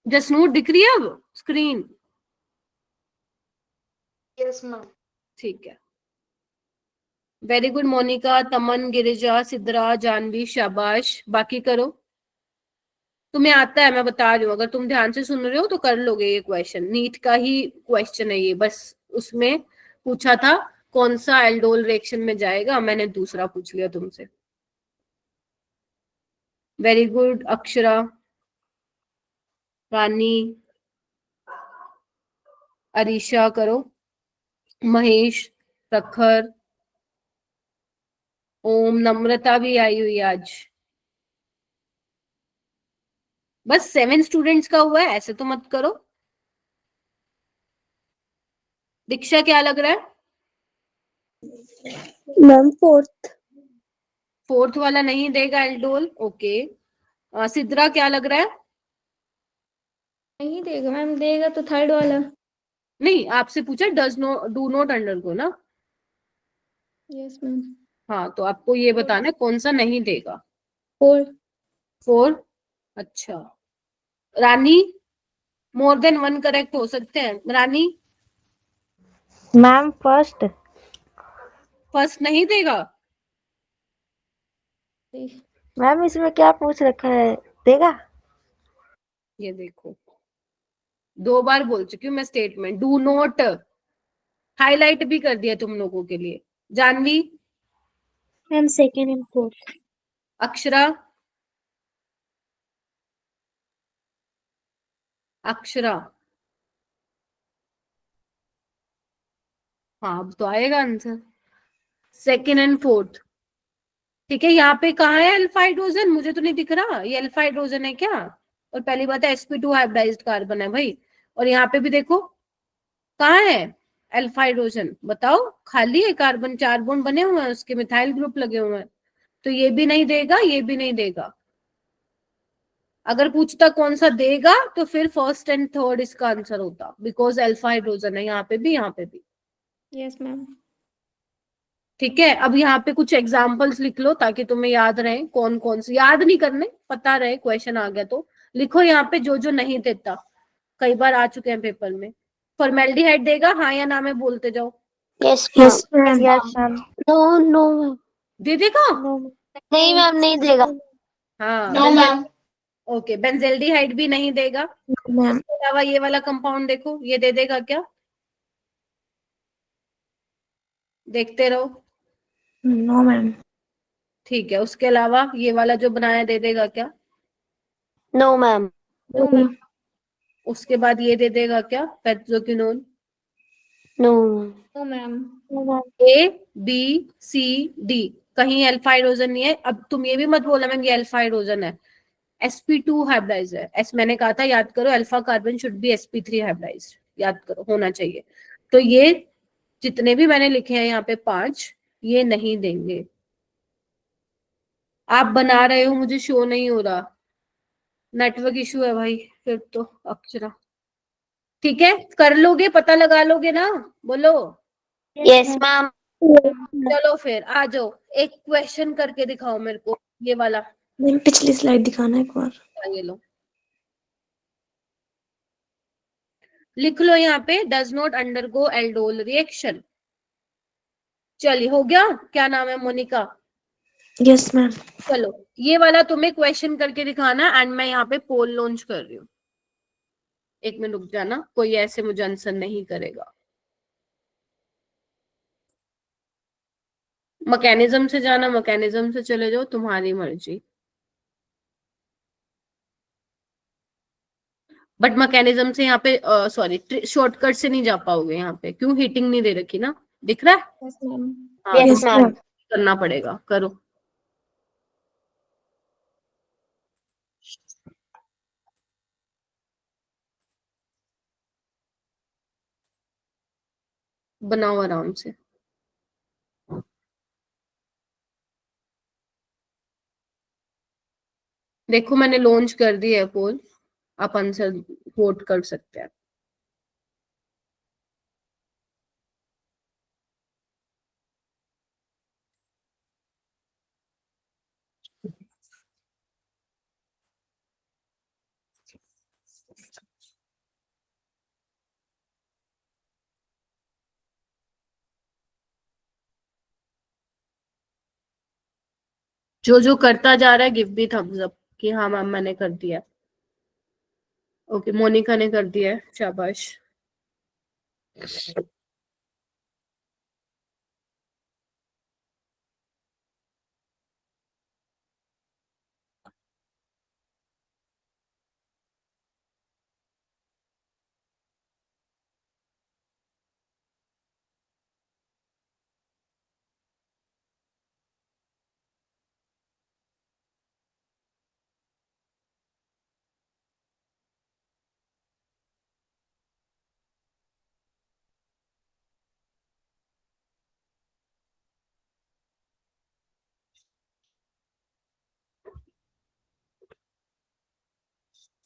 जसनूर दिख रही है अब स्क्रीन? Yes, ma'am. ठीक है, वेरी गुड मोनिका, तमन, गिरिजा, सिद्रा, जानवी, शाबाश। बाकी करो, तुम्हें आता है, मैं बता रही हूँ, अगर तुम ध्यान से सुन रहे हो तो कर लोगे। ये क्वेश्चन नीट का ही क्वेश्चन है ये, बस उसमें पूछा था कौन सा एल्डोल रिएक्शन में जाएगा, मैंने दूसरा पूछ लिया तुमसे। वेरी गुड अक्षरा, रानी, अरीशा करो, महेश, प्रखर, ओम, नम्रता भी आई हुई है आज। बस 7 स्टूडेंट्स का हुआ है, ऐसे तो मत करो। दीक्षा क्या लग रहा है? Ma'am fourth. फोर्थ वाला नहीं देगा एल्डोल, ओके। सिद्रा क्या लग रहा है? नहीं देगा मैम, देगा तो थर्ड वाला। नहीं, आपसे पूछा does no do not undergo ना। Yes ma'am. हाँ, तो आपको ये बताना है कौन सा नहीं देगा। फोर्थ। फोर, अच्छा। रानी, मोर देन वन करेक्ट हो सकते हैं। रानी, मैम फर्स्ट। फर्स्ट नहीं देगा? मैम इसमें क्या पूछ रखा है, देगा? ये देखो, 2 बार बोल चुकी हूँ मैं स्टेटमेंट, डू नॉट, हाईलाइट भी कर दिया तुम लोगों के लिए। Janvi, ma'am second and fourth. Akshara, Akshara, हाँ अब तो आएगा आंसर। सेकेंड एंड फोर्थ, ठीक है। यहाँ पे कहाँ है अल्फा हाइड्रोजन? मुझे तो नहीं दिख रहा, ये अल्फा हाइड्रोजन है क्या? और पहली बात है sp2 हाइब्रिडाइज्ड कार्बन है भाई। और यहाँ पे भी देखो कहाँ है अल्फा हाइड्रोजन, बताओ। खाली है, कार्बन 4 बॉन्ड बने हुए हैं, उसके मिथाइल ग्रुप लगे हुए हैं। तो ये भी नहीं देगा, ये भी नहीं देगा। अगर पूछता कौन सा देगा तो फिर फर्स्ट एंड थर्ड इसका आंसर होता, बिकॉज अल्फा हाइड्रोजन है यहाँ पे भी, यहाँ पे भी। Yes ma'am. ठीक है, अब यहाँ पे कुछ एग्जाम्पल्स लिख लो ताकि तुम्हें याद रहे कौन कौन से, याद नहीं करने, पता रहे, क्वेश्चन आ गया तो लिखो यहाँ पे जो जो नहीं देता, कई बार आ चुके हैं पेपर में। फॉर्मेल्डिहाइड देगा, हाँ या ना में बोलते जाओ। Yes yes ma'am. Ma'am. Yes ma'am. No no ma'am. दे देगा? नो नहीं मैम, नहीं देगा। हाँ, No, ma'am. ओके। बेंजेल्डिहाइड भी नहीं देगा। मैम। इसके अलावा ये वाला कंपाउंड देखो, ये दे देगा क्या? देखते रहो। No ma'am. ठीक है, उसके अलावा ये वाला जो बनाया दे देगा क्या? No ma'am. No ma'am. उसके बाद ये दे देगा क्या, पेट्रोक्विनोन? No. No ma'am. A B C D, कहीं अल्फा हाइड्रोजन नहीं है। अब तुम ये भी मत बोला मैम ये अल्फा हाइड्रोजन है, sp2 हाइब्रिडाइज है। एस मैंने कहा था याद करो, alpha carbon should be sp3 hybridise, याद करो, होना चाहिए। तो ये जितने भी मैंने लिखे हैं यहाँ पे 5, ये नहीं देंगे। आप बना रहे हो, मुझे शो नहीं हो रहा, नेटवर्क इशू है भाई फिर तो। अक्षरा, ठीक है, कर लोगे, पता लगा लोगे ना, बोलो। Yes ma'am. चलो फिर आ जाओ, एक क्वेश्चन करके दिखाओ मेरे को, ये वाला। मैम पिछली स्लाइड दिखाना एक बार। ये लो, लिख लो यहाँ पे, does not undergo aldol reaction. चलिए, हो गया? क्या नाम है? मोनिका। Yes ma'am. चलो, ये वाला तुम्हें क्वेश्चन करके दिखाना एंड मैं यहाँ पे पोल लॉन्च कर रही हूँ। एक मिनट रुक जाना, कोई ऐसे मुझे आंसर नहीं करेगा। मैकेनिज्म से जाना, मैकेनिज्म से चले जाओ, तुम्हारी मर्जी। बट मैकेनिज्म से यहाँ पे सॉरी शॉर्टकट से नहीं जा पाओगे यहाँ पे, क्यों? हीटिंग नहीं दे रखी ना, दिख रहा है? Yes ma'am. हाँ, यस तो यस मैम। मैम। करना पड़ेगा, करो। बनाओ आराम से। देखो मैंने लॉन्च कर दी है पोल, आप आंसर वोट कर सकते हैं। जो जो करता जा रहा है गिव मी थम्स अप कि हाँ मैम मैंने कर दिया। ओके मोनिका ने कर दिया है, शाबाश।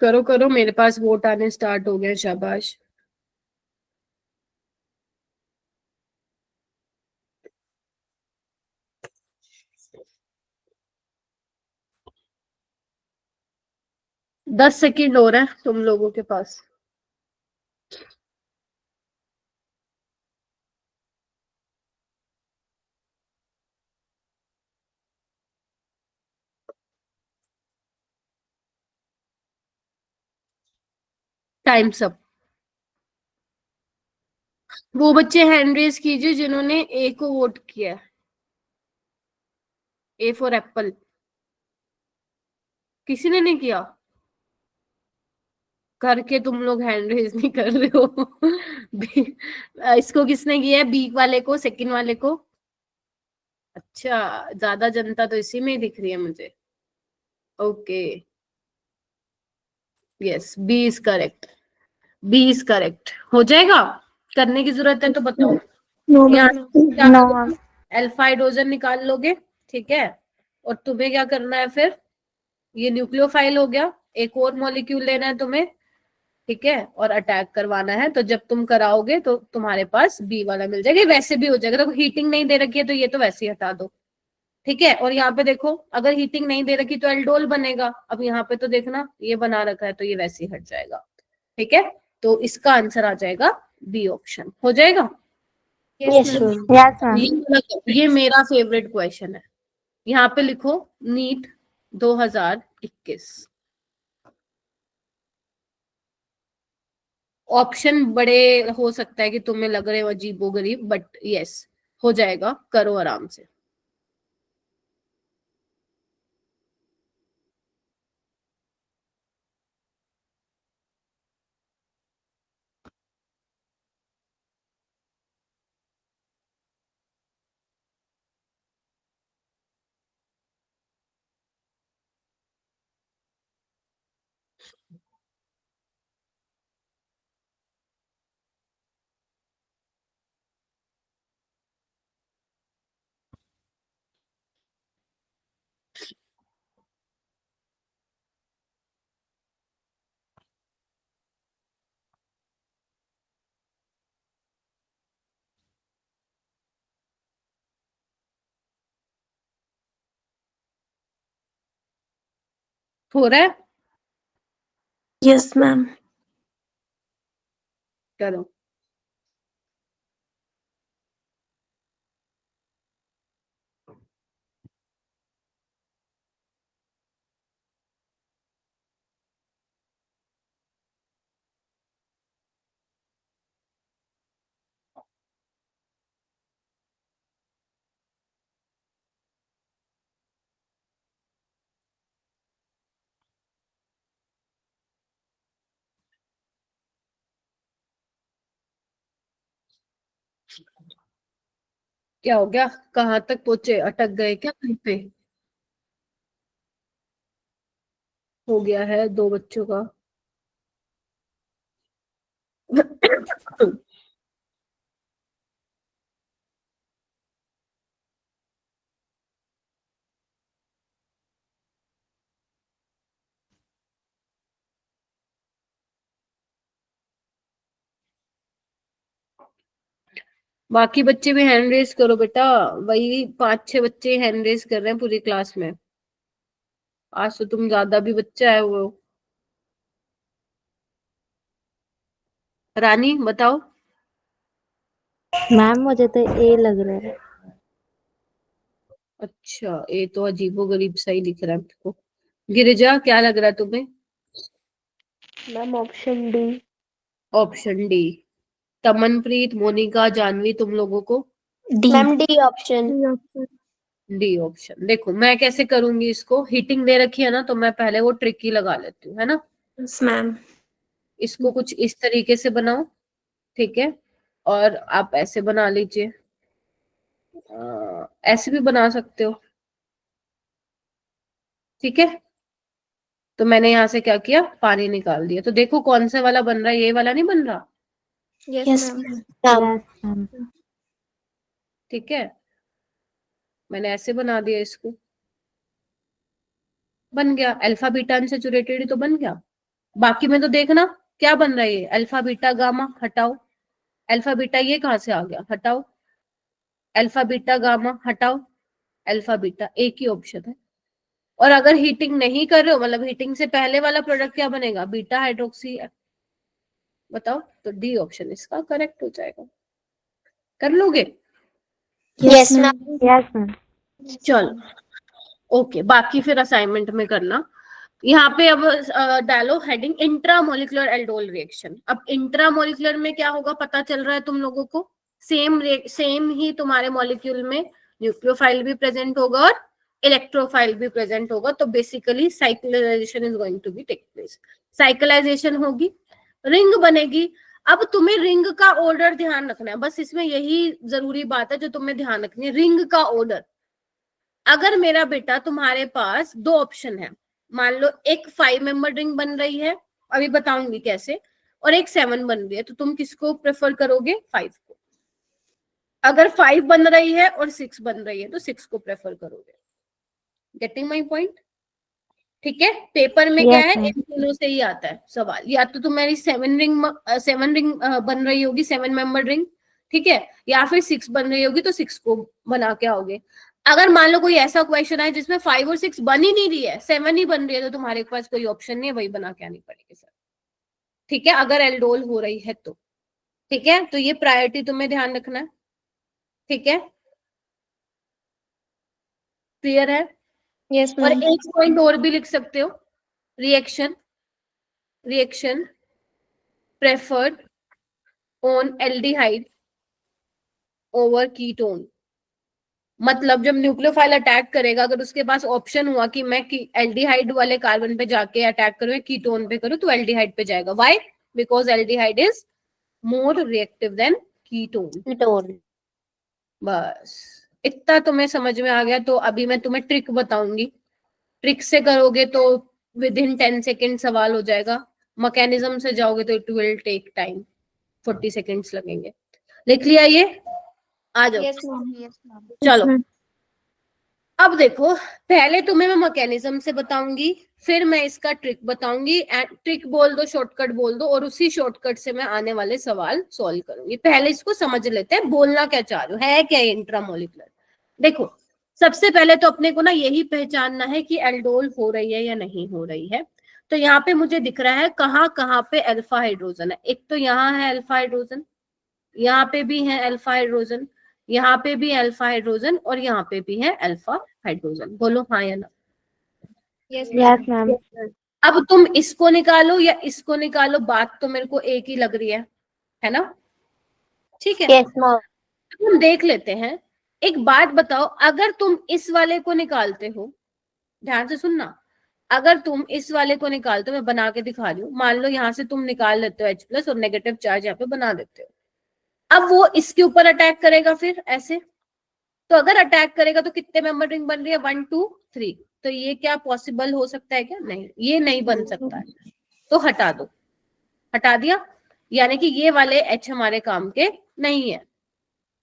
करो करो, मेरे पास वोट आने स्टार्ट हो गए, शाबाश। दस सेकेंड हो रहा है तुम लोगों के पास। Times up. वो बच्चे हैंड रेज कीजिए जिन्होंने ए को वोट किया है। A for Apple. किसी ने नहीं किया? करके तुम लोग हैंड रेज नहीं कर रहे हो। इसको किसने किया है, बी वाले को, सेकंड वाले को? अच्छा, ज्यादा जनता तो इसी में ही दिख रही है मुझे। Okay, yes B is correct. B is correct. हो जाएगा, करने की जरूरत है तो बताओ। नो यहाँ मैम। क्या नो करोगे? मैम। अल्फा हाइड्रोजन निकाल लोगे, ठीक है। और तुम्हें क्या करना है फिर, ये न्यूक्लियोफाइल हो गया, एक और मॉलिक्यूल लेना है तुम्हें, ठीक है, और अटैक करवाना है। तो जब तुम कराओगे तो तुम्हारे पास बी वाला मिल जाएगा। वैसे भी हो जाएगा, तो हीटिंग नहीं दे रखी है तो ये तो वैसे ही हटा दो, ठीक है। और यहाँ पे देखो, अगर हीटिंग नहीं दे रखी तो एल्डोल बनेगा। अब यहाँ पे तो देखना ये बना रखा है तो ये वैसे ही हट जाएगा, ठीक है। तो इसका आंसर आ जाएगा बी ऑप्शन। हो जाएगा। Yes yes ma'am. Ma'am. Yes ma'am. ये मेरा फेवरेट क्वेश्चन है। यहाँ पे लिखो नीट 2021। ऑप्शन बड़े हो सकता है कि तुम्हें लग रहे हो अजीबो गरीब, बट यस हो जाएगा, करो आराम से। हो रहा है, यस मैम। करो। क्या हो गया, कहाँ तक पहुंचे, अटक गए क्या कहीं पे? हो गया है दो बच्चों का। बाकी बच्चे भी हैंड रेज करो बेटा, वही 5-6 बच्चे हैंड रेज कर रहे हैं पूरी क्लास में। आज तो तुम ज्यादा भी बच्चा है वो। रानी बताओ। मैम मुझे तो ए लग रहा है। अच्छा, ये तो अजीबोगरीब सा ही दिख रहा है मेरे को। गिरिजा क्या लग रहा है तुम्हें? Ma'am option D. Option D. Tamanpreet, Monika, Janhvi, तुम लोगों को? D. Ma'am D option. D option. देखो मैं कैसे करूंगी इसको, हीटिंग दे रखी है ना, तो मैं पहले वो ट्रिक ही लगा लेती हूँ, है ना। Yes ma'am. इसको कुछ इस तरीके से बनाओ, ठीक है, और आप ऐसे बना लीजिए, ऐसे भी बना सकते हो, ठीक है। तो मैंने यहाँ से क्या किया, पानी निकाल दिया, तो देखो कौन सा वाला बन रहा है, ये वाला नहीं बन रहा, Yes, yes ma'am. Ma'am. Yes ma'am. ठीक है। मैंने ऐसे बना दिया इसको, बन गया, अल्फा बीटा अनसैचुरेटेड ही तो बन गया। बाकी में तो देखना क्या बन रहा है, ये अल्फा बीटा गामा, हटाओ। अल्फा बीटा ये कहाँ से आ गया, हटाओ। अल्फा बीटा गामा हटाओ। अल्फा बीटा, एक ही ऑप्शन है। और अगर हीटिंग नहीं कर रहे हो, मतलब हीटिंग से पहले वाला प्रोडक्ट क्या बनेगा, बीटा हाइड्रोक्सी। बताओ, तो डी ऑप्शन इसका करेक्ट हो जाएगा। कर लोगे? Yes ma'am. Yes ma'am. चलो ओके, बाकी फिर असाइनमेंट में करना। यहाँ पे अब डालो हेडिंग इंट्रामोलिकुलर एल्डोल रिएक्शन। अब इंट्रामोलिकुलर में क्या होगा पता चल रहा है तुम लोगों को, सेम ही तुम्हारे मॉलिक्यूल में न्यूक्लियोफाइल भी प्रेजेंट होगा और इलेक्ट्रोफाइल भी प्रेजेंट होगा। तो basically cyclisation is going to be take place. Cyclisation होगी, रिंग बनेगी। अब तुम्हें रिंग का ऑर्डर ध्यान रखना है, बस इसमें यही जरूरी बात है जो तुम्हें ध्यान रखनी है, रिंग का ऑर्डर। अगर मेरा बेटा तुम्हारे पास दो ऑप्शन है, मान लो एक 5 मेंबर रिंग बन रही है, अभी बताऊंगी कैसे, और एक 7 बन रही है, तो तुम किसको प्रेफर करोगे, 5 को। अगर 5 बन रही है और 6 बन रही है तो 6 को प्रेफर करोगे। Getting my point? ठीक है। पेपर में क्या Yes, है, ma'am. इन तीनों से ही आता है सवाल, या तो तुम्हारी 7 रिंग बन रही होगी, 7 मेंबर रिंग, ठीक है, या फिर 6 बन रही होगी तो 6 को बना के आओगे। अगर मान लो कोई ऐसा क्वेश्चन है जिसमें 5 और 6 बन ही नहीं रही है, 7 ही बन रही है, तो तुम्हारे पास कोई ऑप्शन नहीं है, वही बना के आनी पड़ेगी सर, ठीक है, अगर एल्डोल हो रही है तो। ठीक है, तो ये प्रायोरिटी तुम्हें ध्यान रखना है, ठीक है, क्लियर है। Yes, और ma'am. एक पॉइंट और भी लिख सकते हो, reaction preferred on aldehyde over ketone. मतलब जब न्यूक्लियोफाइल अटैक करेगा, अगर उसके पास ऑप्शन हुआ कि मैं एल्डिहाइड वाले कार्बन पे जाके अटैक करूं या कीटोन पे करूं, तो एल्डिहाइड पे जाएगा। Why? Because aldehyde is more reactive than ketone. Ketone. बस इतना तुम्हें समझ में आ गया। तो अभी मैं तुम्हें ट्रिक बताऊंगी, ट्रिक से करोगे तो विद इन 10 सेकेंड सवाल हो जाएगा। मैकेनिज्म से जाओगे तो it will take time, 40 seconds लगेंगे। लिख लिया ये? आ जाओ। Yes, ma'am. Yes, ma'am. चलो अब देखो, पहले तुम्हें मैं मैकेनिज्म से बताऊंगी, फिर मैं इसका ट्रिक बताऊंगी, ट्रिक बोल दो, शॉर्टकट बोल दो, और उसी शॉर्टकट से मैं आने वाले सवाल सॉल्व करूंगी। पहले इसको समझ लेते हैं, बोलना क्या चाह रहे हो, है क्या इंट्रामोलिकुलर। देखो सबसे पहले तो अपने को ना यही पहचानना है कि एल्डोल हो रही है या नहीं हो रही है। तो यहाँ पे मुझे दिख रहा है कहाँ पे अल्फा हाइड्रोजन है। एक तो यहाँ है अल्फा हाइड्रोजन, यहाँ पे भी है अल्फा हाइड्रोजन, यहाँ पे भी अल्फा हाइड्रोजन, और यहाँ पे भी है अल्फा हाइड्रोजन। बोलो हाँ या ना। Yes, Yes, ma'am. ma'am. अब तुम इसको निकालो या इसको निकालो, बात तो मेरे को एक ही लग रही है ना, ठीक है। Yes ma'am. हम देख लेते हैं। एक बात बताओ, अगर तुम इस वाले को निकालते हो, ध्यान से सुनना, अगर तुम इस वाले को निकालते हो, मैं बना के दिखा रही हूँ, मान लो यहाँ से तुम निकाल लेते हो H+ और नेगेटिव चार्ज यहाँ पे बना देते हो, अब वो इसके ऊपर अटैक करेगा, फिर ऐसे, तो अगर अटैक करेगा तो कितने मेंबर रिंग बन रही है, 1 2 3। तो ये क्या पॉसिबल हो सकता है क्या, नहीं, ये नहीं बन सकता है, तो हटा दो। हटा दिया, यानी कि ये वाले H हमारे काम के नहीं है,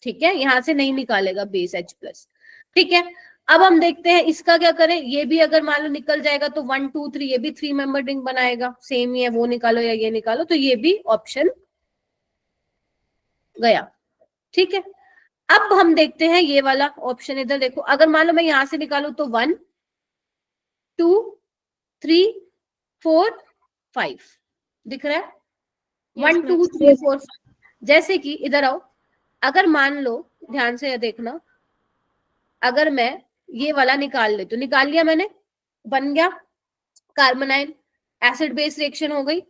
ठीक है, यहां से नहीं निकालेगा बेस H+। ठीक है, अब हम देखते हैं इसका क्या करें। ये भी अगर मान लो निकल जाएगा तो 1 2 3, ये भी 3 मेंबर रिंग बनाएगा, सेम ही है, वो निकालो या ये निकालो, तो ये भी ऑप्शन गया, ठीक है। अब हम देखते हैं ये वाला ऑप्शन, इधर देखो, अगर मान लो मैं यहां से निकालू तो 1 2 3 4 5 दिख रहा है, 1 2 3 4 5। जैसे कि इधर आओ, अगर मान लो, ध्यान से देखना, अगर मैं ये वाला निकाल ले, तो निकाल लिया मैंने, बन गया कार्बोनाइल, एसिड बेस रिएक्शन हो गई।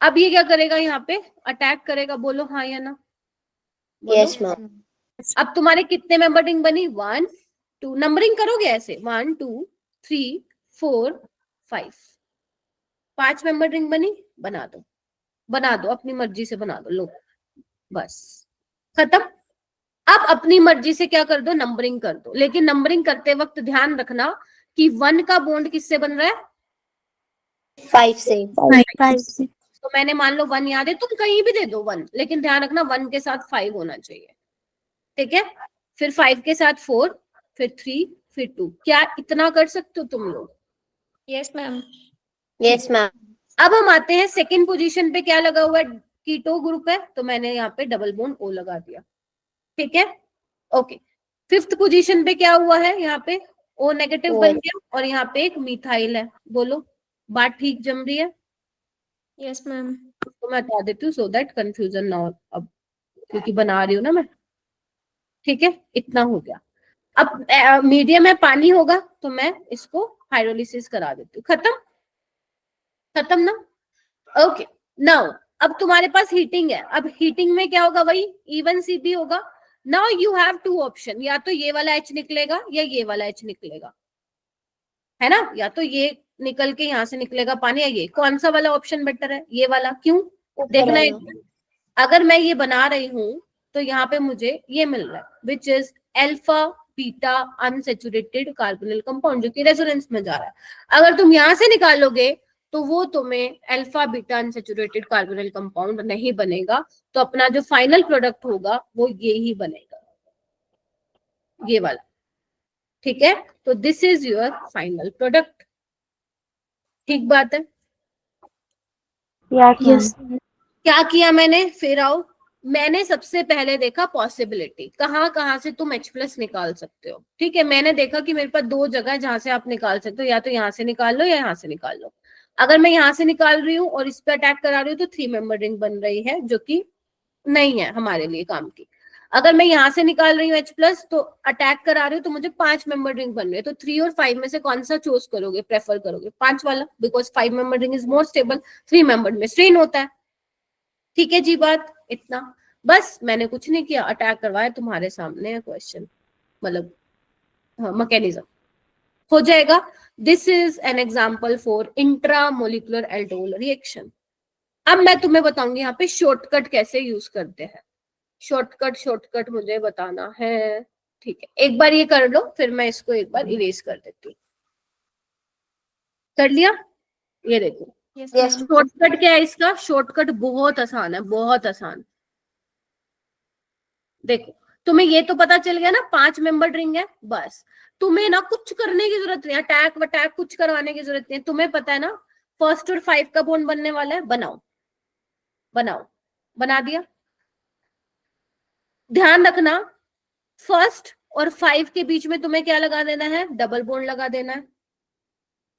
अब ये क्या करेगा, यहाँ पे अटैक करेगा, बोलो हाँ या ना, बोलो। Yes ma'am. अब तुम्हारे कितने मेंबर रिंग बनी, 1 2, नंबरिंग करोगे ऐसे, 1 2 3 4 5, 5 मेंबर रिंग बनी, बना दो, बना दो, अपनी मर्जी से बना दो, लो बस खत्म। अब अपनी मर्जी से क्या कर दो, नंबरिंग कर दो, लेकिन नंबरिंग करते वक्त ध्यान रखना कि 1 का बॉन्ड किससे बन रहा है, 5 से। 5 से। तो मैंने मान लो 1 याद है, तुम कहीं भी दे दो 1, लेकिन ध्यान रखना 1 के साथ 5 होना चाहिए, ठीक है। फिर 5 के साथ 4, फिर 3, फिर 2। क्या इतना कर सकते हो तुम लोग? Yes ma'am. Yes ma'am. अब हम आते हैं सेकंड पोजीशन पे, क्या लगा हुआ है, कीटो ग्रुप है, तो मैंने यहाँ पे डबल बॉन्ड O लगा दिया, ठीक है, ओके। फिफ्थ पोजीशन पे क्या हुआ है, यहाँ पे O नेगेटिव बन गया, और यहाँ पे एक मिथाइल है, बोलो बात ठीक जम रही है? Yes ma'am. तो मैं बता देती हूँ सो दैट कंफ्यूजन ना हो, अब क्योंकि बना रही हूँ ना मैं, ठीक है, इतना हो गया। अब मीडियम में पानी होगा तो मैं इसको हाइड्रोलिसिस करा देती हूँ, खत्म, खत्म ना, ओके। नाउ अब तुम्हारे पास हीटिंग है, अब हीटिंग में क्या होगा, वही E1 CP होगा। नाउ यू हैव 2 ऑप्शन, या तो ये वाला H निकलेगा या ये वाला H निकलेगा, है ना, या तो ये निकल के यहाँ से निकलेगा पानी, या ये, कौन सा वाला ऑप्शन बेटर है, ये वाला, क्यों देखना है। अगर मैं ये बना रही हूं तो यहाँ पे मुझे ये मिल रहा है, which is alpha beta unsaturated carbonyl compound, जो कि रेजोनेंस में जा रहा है। अगर तुम यहाँ से निकालोगे तो वो तुम्हें alpha beta unsaturated carbonyl compound नहीं बनेगा, तो अपना जो फाइनल प्रोडक्ट होगा वो ये ही बनेगा, ये वाला, ठीक है। तो this is your final product, ठीक बात है। यस। क्या किया मैंने, फिर आओ, मैंने सबसे पहले देखा पॉसिबिलिटी, कहाँ कहाँ से तुम H+ निकाल सकते हो, ठीक है। मैंने देखा कि मेरे पास 2 जगह है जहां से आप निकाल सकते हो, या तो यहाँ से निकाल लो या यहाँ से निकाल लो। अगर मैं यहाँ से निकाल रही हूँ और इस पे अटैक करा रही हूँ तो 3 मेंबर रिंग बन रही है, जो कि नहीं है हमारे लिए काम की। अगर मैं यहाँ से निकाल रही हूँ H+ तो अटैक करा रही हूँ तो मुझे 5 मेंबर रिंग बन रही है, तो 3 और 5 में से कौन सा चूज करोगे, प्रेफर करोगे, 5 वाला, because 5 member ring is more stable, 3 member में स्ट्रेन होता है, ठीक है जी, बात इतना। बस मैंने कुछ नहीं किया, अटैक करवाया, तुम्हारे सामने है क्वेश्चन, मतलब मैकेनिज्म हो जाएगा। This is an example for intramolecular aldol reaction. अब मैं तुम्हें बताऊंगी यहाँ पे शॉर्टकट कैसे यूज करते हैं, शॉर्टकट मुझे बताना है, ठीक है। एक बार ये कर लो, फिर मैं इसको एक बार इरेज कर देती हूँ। कर लिया, ये देखो यस शॉर्टकट क्या है इसका, शॉर्टकट बहुत आसान है, बहुत आसान। देखो तुम्हें ये तो पता चल गया ना, 5 मेंबर रिंग है, बस तुम्हें ना कुछ करने की जरूरत नहीं, अटैक वटैक कुछ करवाने की जरूरत नहीं, तुम्हें पता है ना 1 और 5 का बॉन्ड बनने वाला है, बनाओ बनाओ, बना दिया। ध्यान रखना 1 और 5 के बीच में तुम्हें क्या लगा देना है, डबल बॉन्ड लगा देना है,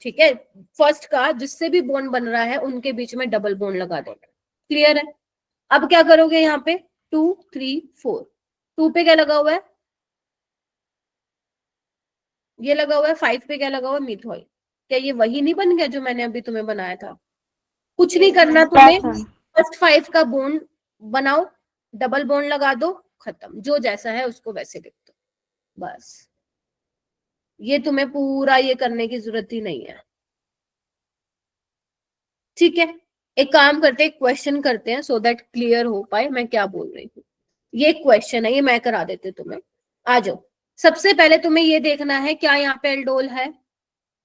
ठीक है। 1 का जिससे भी बॉन्ड बन रहा है उनके बीच में डबल बॉन्ड लगा देना, क्लियर है। अब क्या करोगे, यहाँ पे 2 3 4, 2 पे क्या लगा हुआ है, ये लगा हुआ है, 5 पे क्या लगा हुआ है, मिथाइल। क्या ये वही नहीं बन गया जो मैंने अभी तुम्हें बनाया था? कुछ नहीं करना तुम्हें, 1 5 का बॉन्ड बनाओ, डबल बॉन्ड लगा दो, खत्म, जो जैसा है उसको वैसे लिख दो, बस। ये तुम्हें पूरा ये करने की जरूरत ही नहीं है, ठीक है। एक काम करते हैं, क्वेश्चन करते हैं सो दैट क्लियर हो पाए मैं क्या बोल रही हूँ। ये क्वेश्चन है, ये मैं करा देती हूँ तुम्हें, आ जाओ। सबसे पहले तुम्हें ये देखना है क्या यहाँ पे एल्डोल है,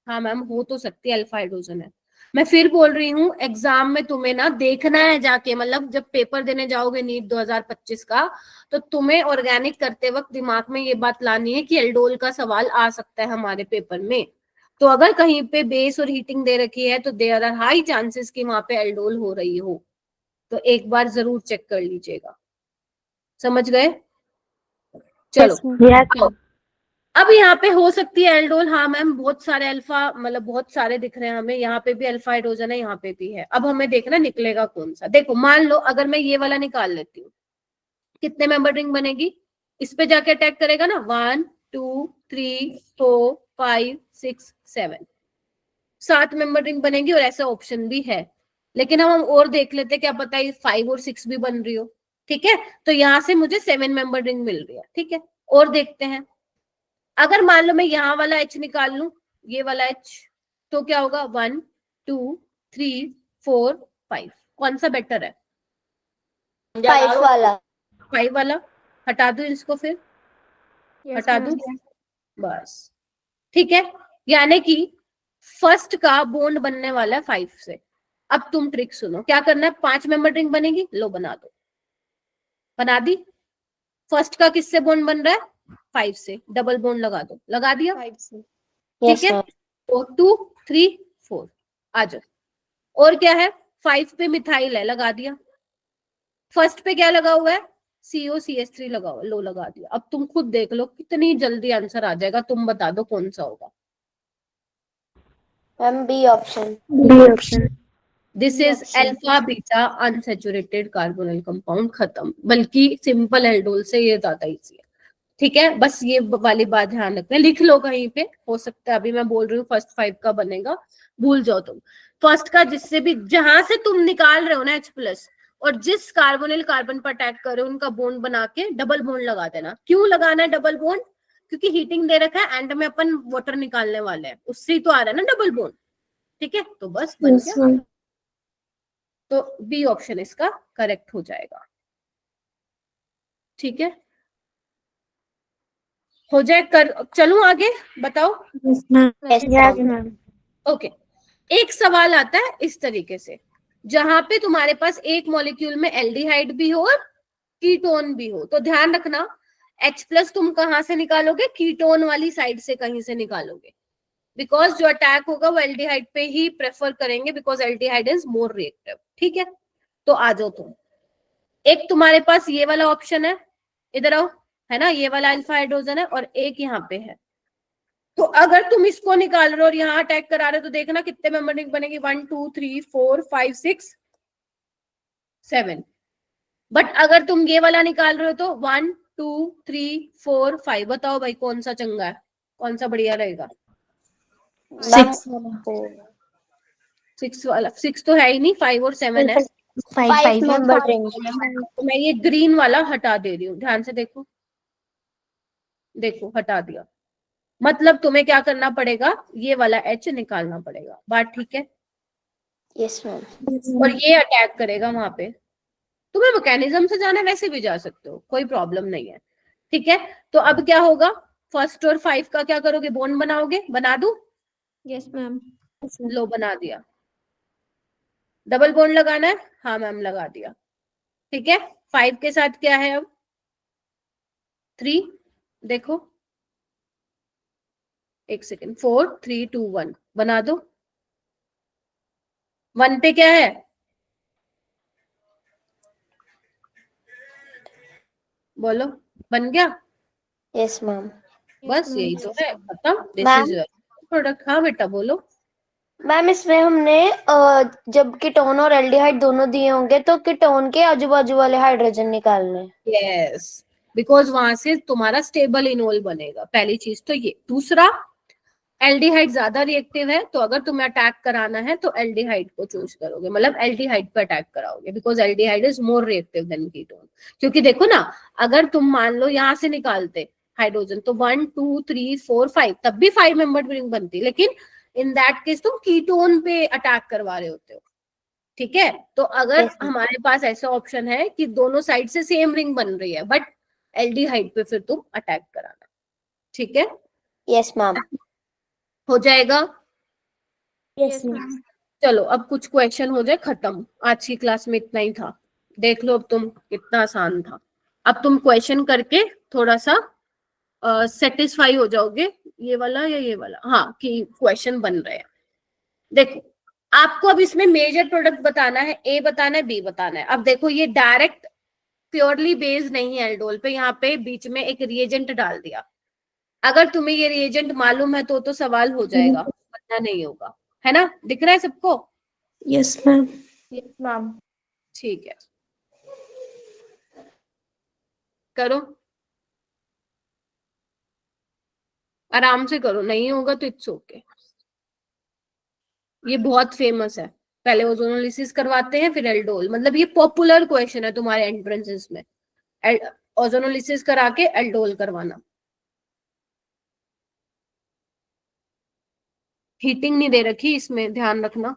हाँ मैम हो तो सकती है, अल्फा हाइड्रोजन है। मैं फिर बोल रही हूँ एग्जाम में तुम्हें ना देखना है जाके, मतलब जब पेपर देने जाओगे नीट 2025 का, तो तुम्हें ऑर्गेनिक करते वक्त दिमाग में ये बात लानी है कि एल्डोल का सवाल आ सकता है हमारे पेपर में। तो अगर कहीं पे बेस और हीटिंग दे रखी है तो देयर आर हाई चांसेस कि वहां पे एल्डोल हो रही हो, तो एक बार जरूर चेक कर लीजिएगा, समझ गए। चलो यस अब यहाँ पे हो सकती है एल्डोल, हाँ मैम बहुत सारे अल्फा, मतलब बहुत सारे दिख रहे हैं हमें, यहाँ पे भी अल्फा हाइड्रोजन है, यहाँ पे भी है। अब हमें देखना निकलेगा कौन सा। देखो मान लो अगर मैं ये वाला निकाल लेती हूँ, कितने मेंबर रिंग बनेगी, इस पे जाके अटैक करेगा ना, 1 2 3 4 5 6 7, 7 मेंबर रिंग बनेगी। और ऐसा ऑप्शन भी है, लेकिन हम और देख लेते, क्या पता ये 5 और 6 भी बन रही हो। ठीक है, तो यहाँ से मुझे 7 मेंबर रिंग मिल रही है। ठीक है, और देखते हैं, अगर मान लो मैं यहाँ वाला H निकाल लूं, ये वाला H, तो क्या होगा, 1 2 3 4 5, कौन सा बेटर है, 5 वाला। 5 वाला। हटा दूं इसको फिर, Yes, हटा ma'am. दूं, बस ठीक है। यानी कि फर्स्ट का बॉन्ड बनने वाला है 5 से। अब तुम ट्रिक सुनो, क्या करना है, 5 मेंबर रिंग बनेगी, लो बना दो, बना दी। फर्स्ट का किससे बॉन्ड बन रहा है, 5 से, डबल बॉन्ड लगा दो, लगा दिया, 5 से. ठीक यस है। मैम। तो 2 3 4 आ जाओ। और क्या है, 5 पे मिथाइल है, लगा दिया। फर्स्ट पे क्या लगा हुआ है, COCH3 लगा हुआ है, लो लगा दिया। अब तुम खुद देख लो कितनी जल्दी आंसर आ जाएगा, तुम बता दो कौन सा होगा। Ma'am B option. B option. This is alpha beta unsaturated carbonyl compound, खत्म। बल्कि सिंपल एल्डोल से ये ज्यादा इजी है। ठीक है, बस ये वाली बात ध्यान रखना, लिख लो कहीं पे, हो सकता है अभी मैं बोल रही हूँ फर्स्ट 5 का बनेगा, भूल जाओ तुम। फर्स्ट का जिससे भी, जहां से तुम निकाल रहे हो ना H+ और जिस कार्बोनिल कार्बन पर अटैक कर रहे हो, उनका बॉन्ड बना के डबल बॉन्ड लगा देना। क्यों लगाना है डबल बॉन्ड, क्योंकि हीटिंग दे रखा है, एंड में अपन वाटर निकालने वाले हैं, उससे ही तो आ रहा है ना डबल बॉन्ड। ठीक है, तो बस बन यस गया। मैम। तो बी ऑप्शन इसका करेक्ट हो जाएगा। ठीक है, हो जाए कर, चलूं आगे, बताओ। Yes ma'am. Yes yes ma'am. Ma'am. Okay, एक सवाल आता है इस तरीके से, जहां पे तुम्हारे पास एक मॉलिक्यूल में एल्डिहाइड भी हो और कीटोन भी हो, तो ध्यान रखना H+ तुम कहां से निकालोगे, कीटोन वाली साइड से कहीं से निकालोगे, बिकॉज जो अटैक होगा वो एल्डिहाइड पे ही प्रेफर करेंगे, because aldehyde is more reactive. ठीक है, तो आ जाओ तुम, एक तुम्हारे पास ये वाला ऑप्शन है, इधर आओ, है ना, ये वाला अल्फा हाइड्रोजन है, और एक यहाँ पे है। तो अगर तुम इसको निकाल रहे हो और यहाँ अटैक करा रहे हो, तो देखना कितने मेंबर रिंग बनेगी, 1 2 3 4 5 6 7। बट अगर तुम ये वाला निकाल रहे हो तो 1 2 3 4 5, बताओ भाई कौन सा चंगा है, कौन सा बढ़िया रहेगा। 6 वाला। 6 वाला, 6 तो है ही नहीं, 5 और 7 है। 5 मेंबर रिंग। तो मैं ये ग्रीन वाला हटा दे रही हूँ, ध्यान से देखो, देखो हटा दिया। मतलब तुम्हें क्या करना पड़ेगा, ये वाला H निकालना पड़ेगा, बात ठीक है। Yes ma'am. और ये अटैक करेगा वहां पे, तुम्हें मैकेनिज्म से जाना है, वैसे भी जा सकते हो, कोई प्रॉब्लम नहीं है। ठीक है, तो अब क्या होगा, फर्स्ट और 5 का क्या करोगे, बॉन्ड बनाओगे, बना दूं, Yes, ma'am. लो बना दिया। डबल बॉन्ड लगाना है, हाँ मैम लगा दिया। ठीक है, 5 के साथ क्या है अब, 3, देखो एक सेकेंड, 4 3 2 1 बना दो। 1 पे क्या है, बोलो, बन गया, यस मैम। बस यही तो है, खत्म। This ma'am? Is your product. हाँ बेटा बोलो। मैम इसमें हमने जब कीटोन और एल्डिहाइड दोनों दिए होंगे तो कीटोन के आजू बाजू वाले हाइड्रोजन निकालने। यस, बिकॉज वहां से तुम्हारा स्टेबल इनोल बनेगा, पहली चीज तो ये। दूसरा, एल्डिहाइड ज्यादा रिएक्टिव है, तो अगर तुम्हें अटैक कराना है तो एल्डिहाइड को चूज करोगे, मतलब एल्डिहाइड पे अटैक कराओगे, because aldehyde is more reactive than ketone. क्योंकि देखो ना, अगर तुम मान लो यहाँ से निकालते हाइड्रोजन, तो 1 2 3 4 5, तब भी 5 मेंबर रिंग बनती, लेकिन इन दैट केस तुम कीटोन पे अटैक करवा रहे होते हो। ठीक है, तो अगर Yes, ma'am. हमारे पास ऐसा ऑप्शन है कि दोनों साइड से सेम रिंग बन रही है, बट एल्डिहाइड पे फिर तुम अटैक कराना। ठीक है, यस मैम। हो जाएगा। Yes, ma'am. चलो अब कुछ क्वेश्चन हो जाए खत्म, आज की क्लास में इतना ही था। देख लो अब तुम, कितना आसान था। अब तुम क्वेश्चन करके थोड़ा सा सेटिस्फाई हो जाओगे, ये वाला या ये वाला, हाँ, कि क्वेश्चन बन रहे हैं। देखो आपको अब इसमें मेजर प्रोडक्ट बताना है, ए बताना है, बी बताना है। अब देखो ये डायरेक्ट प्योरली बेस्ड नहीं है एल्डोल पे, यहाँ पे बीच में एक रिएजेंट डाल दिया। अगर तुम्हें ये रिएजेंट मालूम है तो सवाल हो जाएगा, वरना नहीं होगा, है ना? दिख रहा है सबको? Yes ma'am. Yes, ma'am. ठीक है, करो, आराम से करो, नहीं होगा तो इट्स ओके। ये बहुत फेमस है, पहले ओजोनोलिसिस करवाते हैं फिर एल्डोल, मतलब ये पॉपुलर क्वेश्चन है तुम्हारे एंट्रेंसेस में, ओजोनोलिसिस करा के एल्डोल करवाना। हीटिंग नहीं दे रखी इसमें, ध्यान रखना।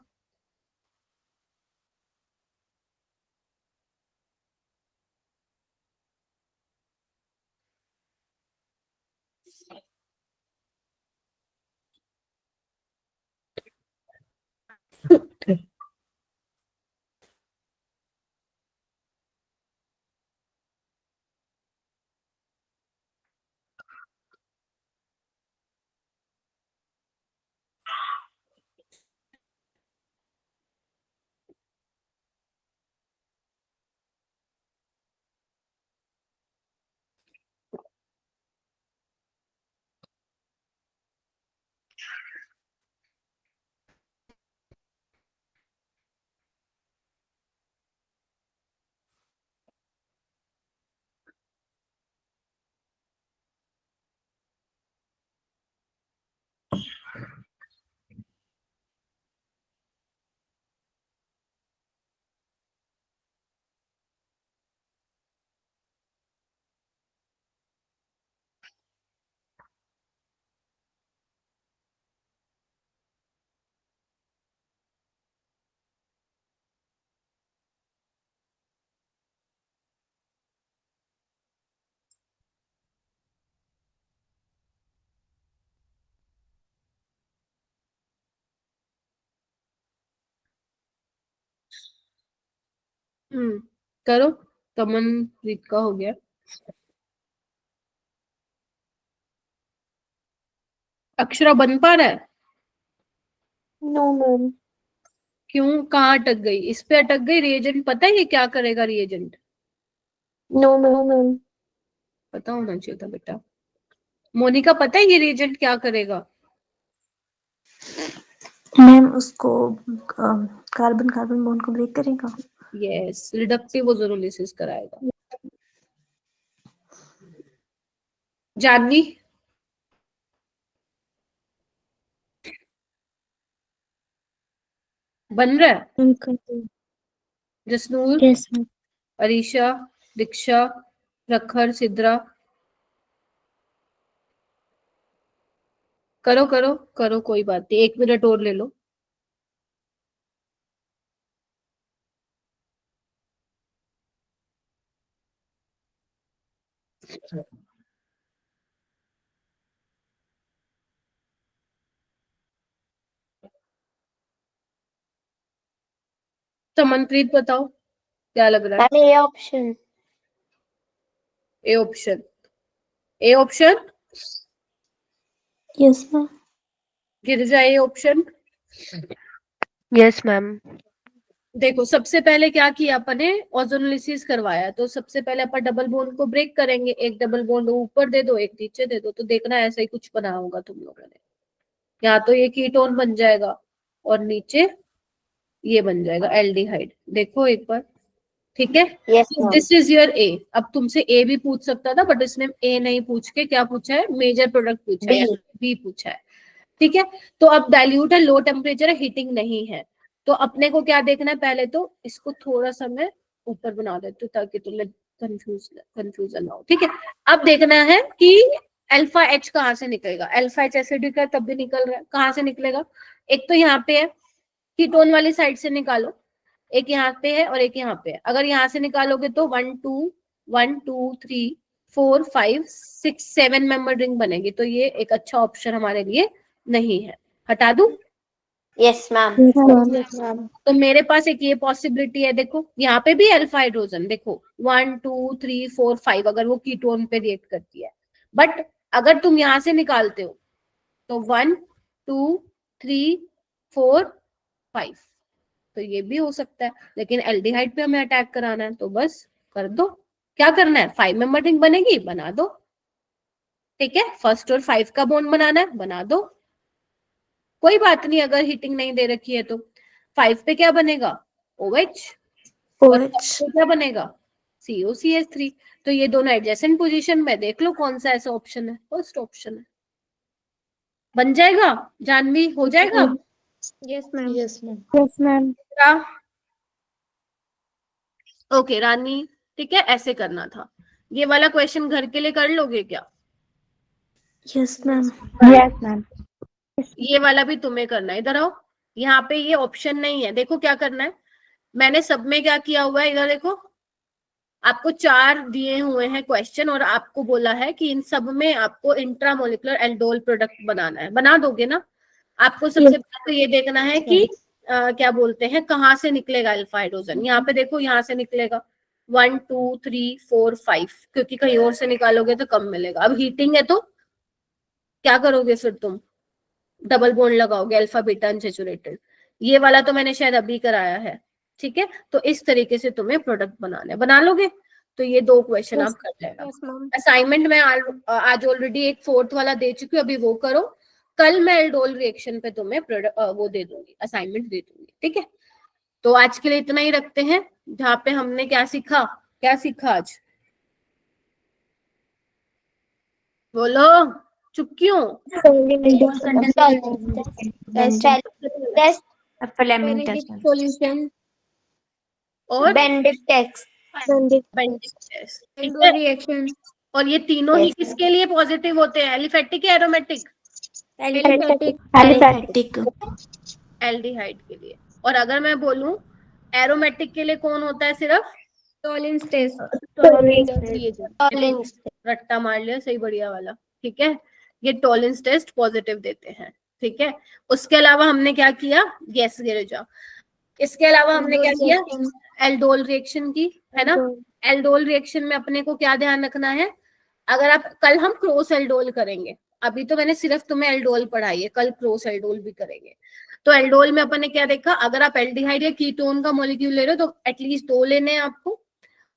करो, तमन प्रीत का हो गया। अक्षरा बन पा रहा है? No, ma'am. क्यों, कहाँ अटक गई? इस पे अटक गई। रिएजेंट पता है ये क्या करेगा? Reagent No, ma'am. पता होना चाहिए था बेटा। मोनिका पता है ये रिएजेंट क्या करेगा? मैम उसको कार्बन कार्बन बॉन्ड को ब्रेक करेगा। यस, रिडक्टिव ओजोनोलिसिस कराएगा। जानवी बन रहा है? Jasnoor, yes ma'am. अरीशा, दीक्षा, प्रखर, सिद्रा, करो करो करो, कोई बात नहीं, 1 मिनट और ले लो। तो मनप्रीत बताओ क्या लग रहा है? मैम ये option. A option, A option, yes ma'am. गिर जाए ए ऑप्शन। Yes ma'am. देखो सबसे पहले क्या किया अपन ने, ओजोनोलिसिस करवाया, तो सबसे पहले अपन डबल बॉन्ड को ब्रेक करेंगे। एक डबल बॉन्ड ऊपर दे दो, एक नीचे दे दो, तो देखना ऐसा ही कुछ बना होगा तुम लोगों ने। यहाँ तो ये कीटोन बन जाएगा और नीचे ये बन जाएगा एल्डिहाइड। देखो एक बार, ठीक है? यस दिस इज योर ए। अब तुमसे ए भी पूछ सकता था, बट इसने ए नहीं पूछ के क्या पूछा है? मेजर प्रोडक्ट पूछा है, बी पूछा है, ठीक है? तो अब डाइल्यूट है, लो टेम्परेचर है, हीटिंग नहीं है, तो अपने को क्या देखना है? पहले तो इसको थोड़ा सा मैं ऊपर बना देती हूँ ताकि तुम्हें कंफ्यूजन ना हो, ठीक है? अब देखना है कि अल्फा एच कहाँ से निकलेगा। अल्फा एच एसिडिक है तब भी निकल रहा है, कहाँ से निकलेगा? एक तो यहाँ पे है, कीटोन वाली साइड से निकालो, एक यहाँ पे है और एक यहाँ पे है। अगर यहाँ से निकालोगे तो 1 2 3 4 5 6 7 मेंबर रिंग बनेगी, तो ये एक अच्छा ऑप्शन हमारे लिए नहीं है, हटा दूं? Yes ma'am. Yes, ma'am. तो मेरे पास एक ये पॉसिबिलिटी है, देखो यहाँ पे भी अल्फा हाइड्रोजन, देखो 1 2 3 4 5, अगर वो कीटोन पे रिएक्ट करती है। बट अगर तुम यहाँ से निकालते हो तो 1 2 3 4 5, तो ये भी हो सकता है, लेकिन एल्डिहाइड पे हमें अटैक कराना है तो बस कर दो, क्या करना है, 5 मेंबर रिंग बनेगी, बना दो। ठीक है, फर्स्ट और 5 का बॉन्ड बनाना है, बना दो, कोई बात नहीं अगर हीटिंग नहीं दे रखी है तो। 5 पे क्या बनेगा, OH, और OH। 5 पे क्या बनेगा, COCH3। तो ये दोनों एडजेसेंट पोजीशन में, देख लो कौन सा ऐसा ऑप्शन है, फर्स्ट ऑप्शन है। बन जाएगा जानवी, हो जाएगा। Yes ma'am. Yes ma'am. Yes ma'am. Okay रानी, ठीक है, ऐसे करना था। ये वाला क्वेश्चन घर के लिए कर लोगे क्या? Yes ma'am. Yes ma'am. ये वाला भी तुम्हें करना है, इधर आओ। यहाँ पे ये ऑप्शन नहीं है, देखो क्या करना है। मैंने सब में क्या किया हुआ है, इधर देखो, आपको 4 दिए हुए हैं क्वेश्चन और आपको बोला है कि इन सब में आपको इंट्रामोलिकुलर एल्डोल प्रोडक्ट बनाना है। बना दोगे ना? आपको सबसे पहले तो ये देखना है कि क्या बोलते हैं, कहाँ से निकलेगा अल्फा हाइड्रोजन। यहाँ पे देखो, यहाँ से निकलेगा 1 2 3 4 5, क्योंकि कहीं और से निकालोगे तो कम मिलेगा। अब हीटिंग है तो क्या करोगे फिर तुम, डबल बॉन्ड लगाओगे, अल्फा बीटा अनसैचुरेटेड। ये वाला तो मैंने शायद अभी कराया है। ठीक है, तो इस तरीके से तुम्हें प्रोडक्ट बनाना है, बना लोगे? तो ये 2 क्वेश्चन आप कर लेना। असाइनमेंट में आज ऑलरेडी एक 4th वाला दे चुकी हूँ, अभी वो करो। कल मैं एल्डोल रिएक्शन पे तुम्हें वो दे दूंगी, असाइनमेंट दे दूंगी। ठीक है, तो आज के लिए इतना ही रखते हैं, जहाँ पे हमने क्या सीखा आज, बोलो, चुप क्यों? Fleming test solution. और बेनेडिक्ट टेस्ट। Aldol reaction. और ये तीनों ही किसके लिए पॉजिटिव होते हैं, एलिफेटिक या एरोमेटिक? एलिफेटिक। एलिफेटिक। एल्डिहाइड के लिए। और अगर मैं बोलूं एरोमेटिक के लिए कौन होता है सिर्फ? Tollens test. रट्टा मार लिया, सही, बढ़िया वाला। ठीक है, ये टॉलेंस टेस्ट पॉजिटिव देते हैं। ठीक है, उसके अलावा हमने क्या किया, गैस गिरजा। इसके अलावा हमने क्या किया, एल्डोल रिएक्शन की, है ना? एल्डोल रिएक्शन में अपने को क्या ध्यान रखना है, अगर आप कल हम क्रॉस एल्डोल करेंगे, अभी तो मैंने सिर्फ तुम्हें एल्डोल पढ़ाई है, कल क्रॉस एल्डोल भी करेंगे। तो एल्डोल में अपन ने क्या देखा, अगर आप एल्डिहाइड या कीटोन का मॉलिक्यूल ले रहे हो तो एटलीस्ट 2 लेने हैं आपको।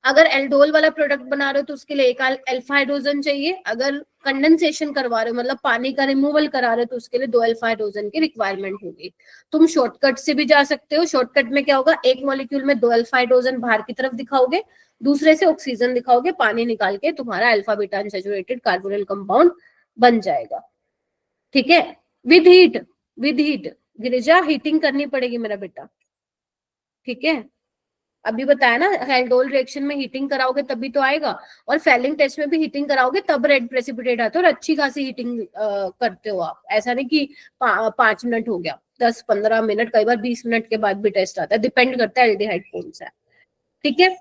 अगर एल्डोल वाला प्रोडक्ट बना रहे हो तो उसके लिए एक अल्फा हाइड्रोजन चाहिए। अगर कंडेंसेशन करवा रहे हो, मतलब पानी का रिमूवल करा रहे हो, तो उसके लिए 2 अल्फा हाइड्रोजन की रिक्वायरमेंट होगी। तुम शॉर्टकट से भी जा सकते हो। शॉर्टकट में क्या होगा, एक मॉलिक्यूल में 2 अल्फा हाइड्रोजन बाहर की तरफ दिखाओगे, दूसरे से ऑक्सीजन दिखाओगे, पानी निकाल के तुम्हारा alpha beta unsaturated carbonyl compound बन जाएगा। ठीक है, विद हीट गिरिजा, हीटिंग करनी पड़ेगी मेरा बेटा। ठीक है, अभी बताया ना, एल्डोल रिएक्शन में हीटिंग कराओगे तभी तो आएगा, और फेलिंग टेस्ट में भी हीटिंग कराओगे तब रेड प्रेसिपिटेट आता है। और अच्छी खासी हीटिंग करते हो आप, ऐसा नहीं कि 5 मिनट हो गया, 10-15 मिनट, कई बार 20 मिनट के बाद भी टेस्ट आता है, डिपेंड करता है एल्डिहाइड कौन सा है। ठीक है,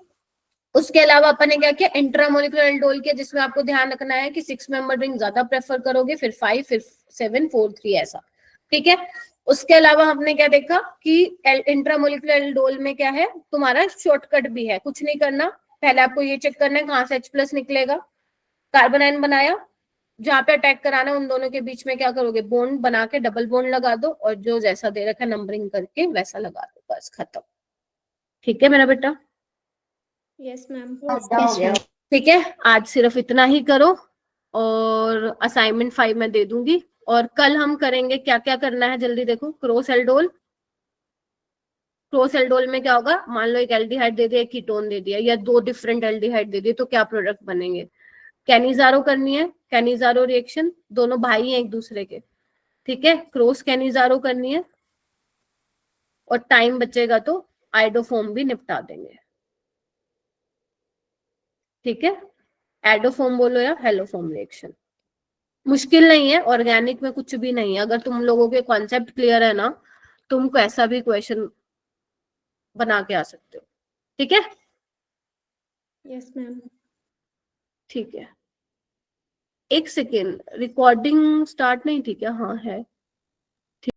उसके अलावा अपन ने क्या किया, इंट्रामोलिकुलर एल्डोल किया, जिसमें आपको ध्यान रखना है कि 6 मेंबर रिंग ज्यादा प्रेफर करोगे, फिर 5, फिर 7, 4, 3 ऐसा। ठीक है, उसके अलावा हमने क्या देखा कि इंट्रामोलिकुलर एल्डोल में क्या है, तुम्हारा शॉर्टकट भी है, कुछ नहीं करना। पहले आपको ये चेक करना है कहाँ से H+ निकलेगा। कार्बन आयन बनाया, जहां पे अटैक कराना है उन दोनों के बीच में क्या करोगे, बॉन्ड बना के डबल बॉन्ड लगा दो, और जो जैसा दे रखा है नंबरिंग करके वैसा लगा दो, बस खत्म। ठीक है मेरा बेटा? Yes ma'am. ठीक है, आज सिर्फ इतना ही करो, और असाइनमेंट 5 मैं दे दूंगी। और कल हम करेंगे क्या क्या करना है, जल्दी देखो। क्रॉस एल्डोल में क्या होगा, मान लो एक एल्डिहाइड दे दिया, एक कीटोन दे दिया, या 2 डिफरेंट एल्डिहाइड दे दिए, तो क्या प्रोडक्ट बनेंगे। कैनिजारो करनी है, कैनिजारो रिएक्शन, दोनों भाई हैं एक दूसरे के। ठीक है, क्रॉस कैनिजारो करनी है, और टाइम बचेगा तो आइडोफोम भी निपटा देंगे। ठीक है, एडोफोम बोलो या हेलोफोम रिएक्शन, मुश्किल नहीं है, ऑर्गेनिक में कुछ भी नहीं है। अगर तुम लोगों के कॉन्सेप्ट क्लियर है ना, तुम कैसा भी क्वेश्चन बना के आ सकते हो। ठीक है? Yes ma'am. ठीक है, एक सेकेंड, रिकॉर्डिंग स्टार्ट नहीं थी क्या? हाँ है।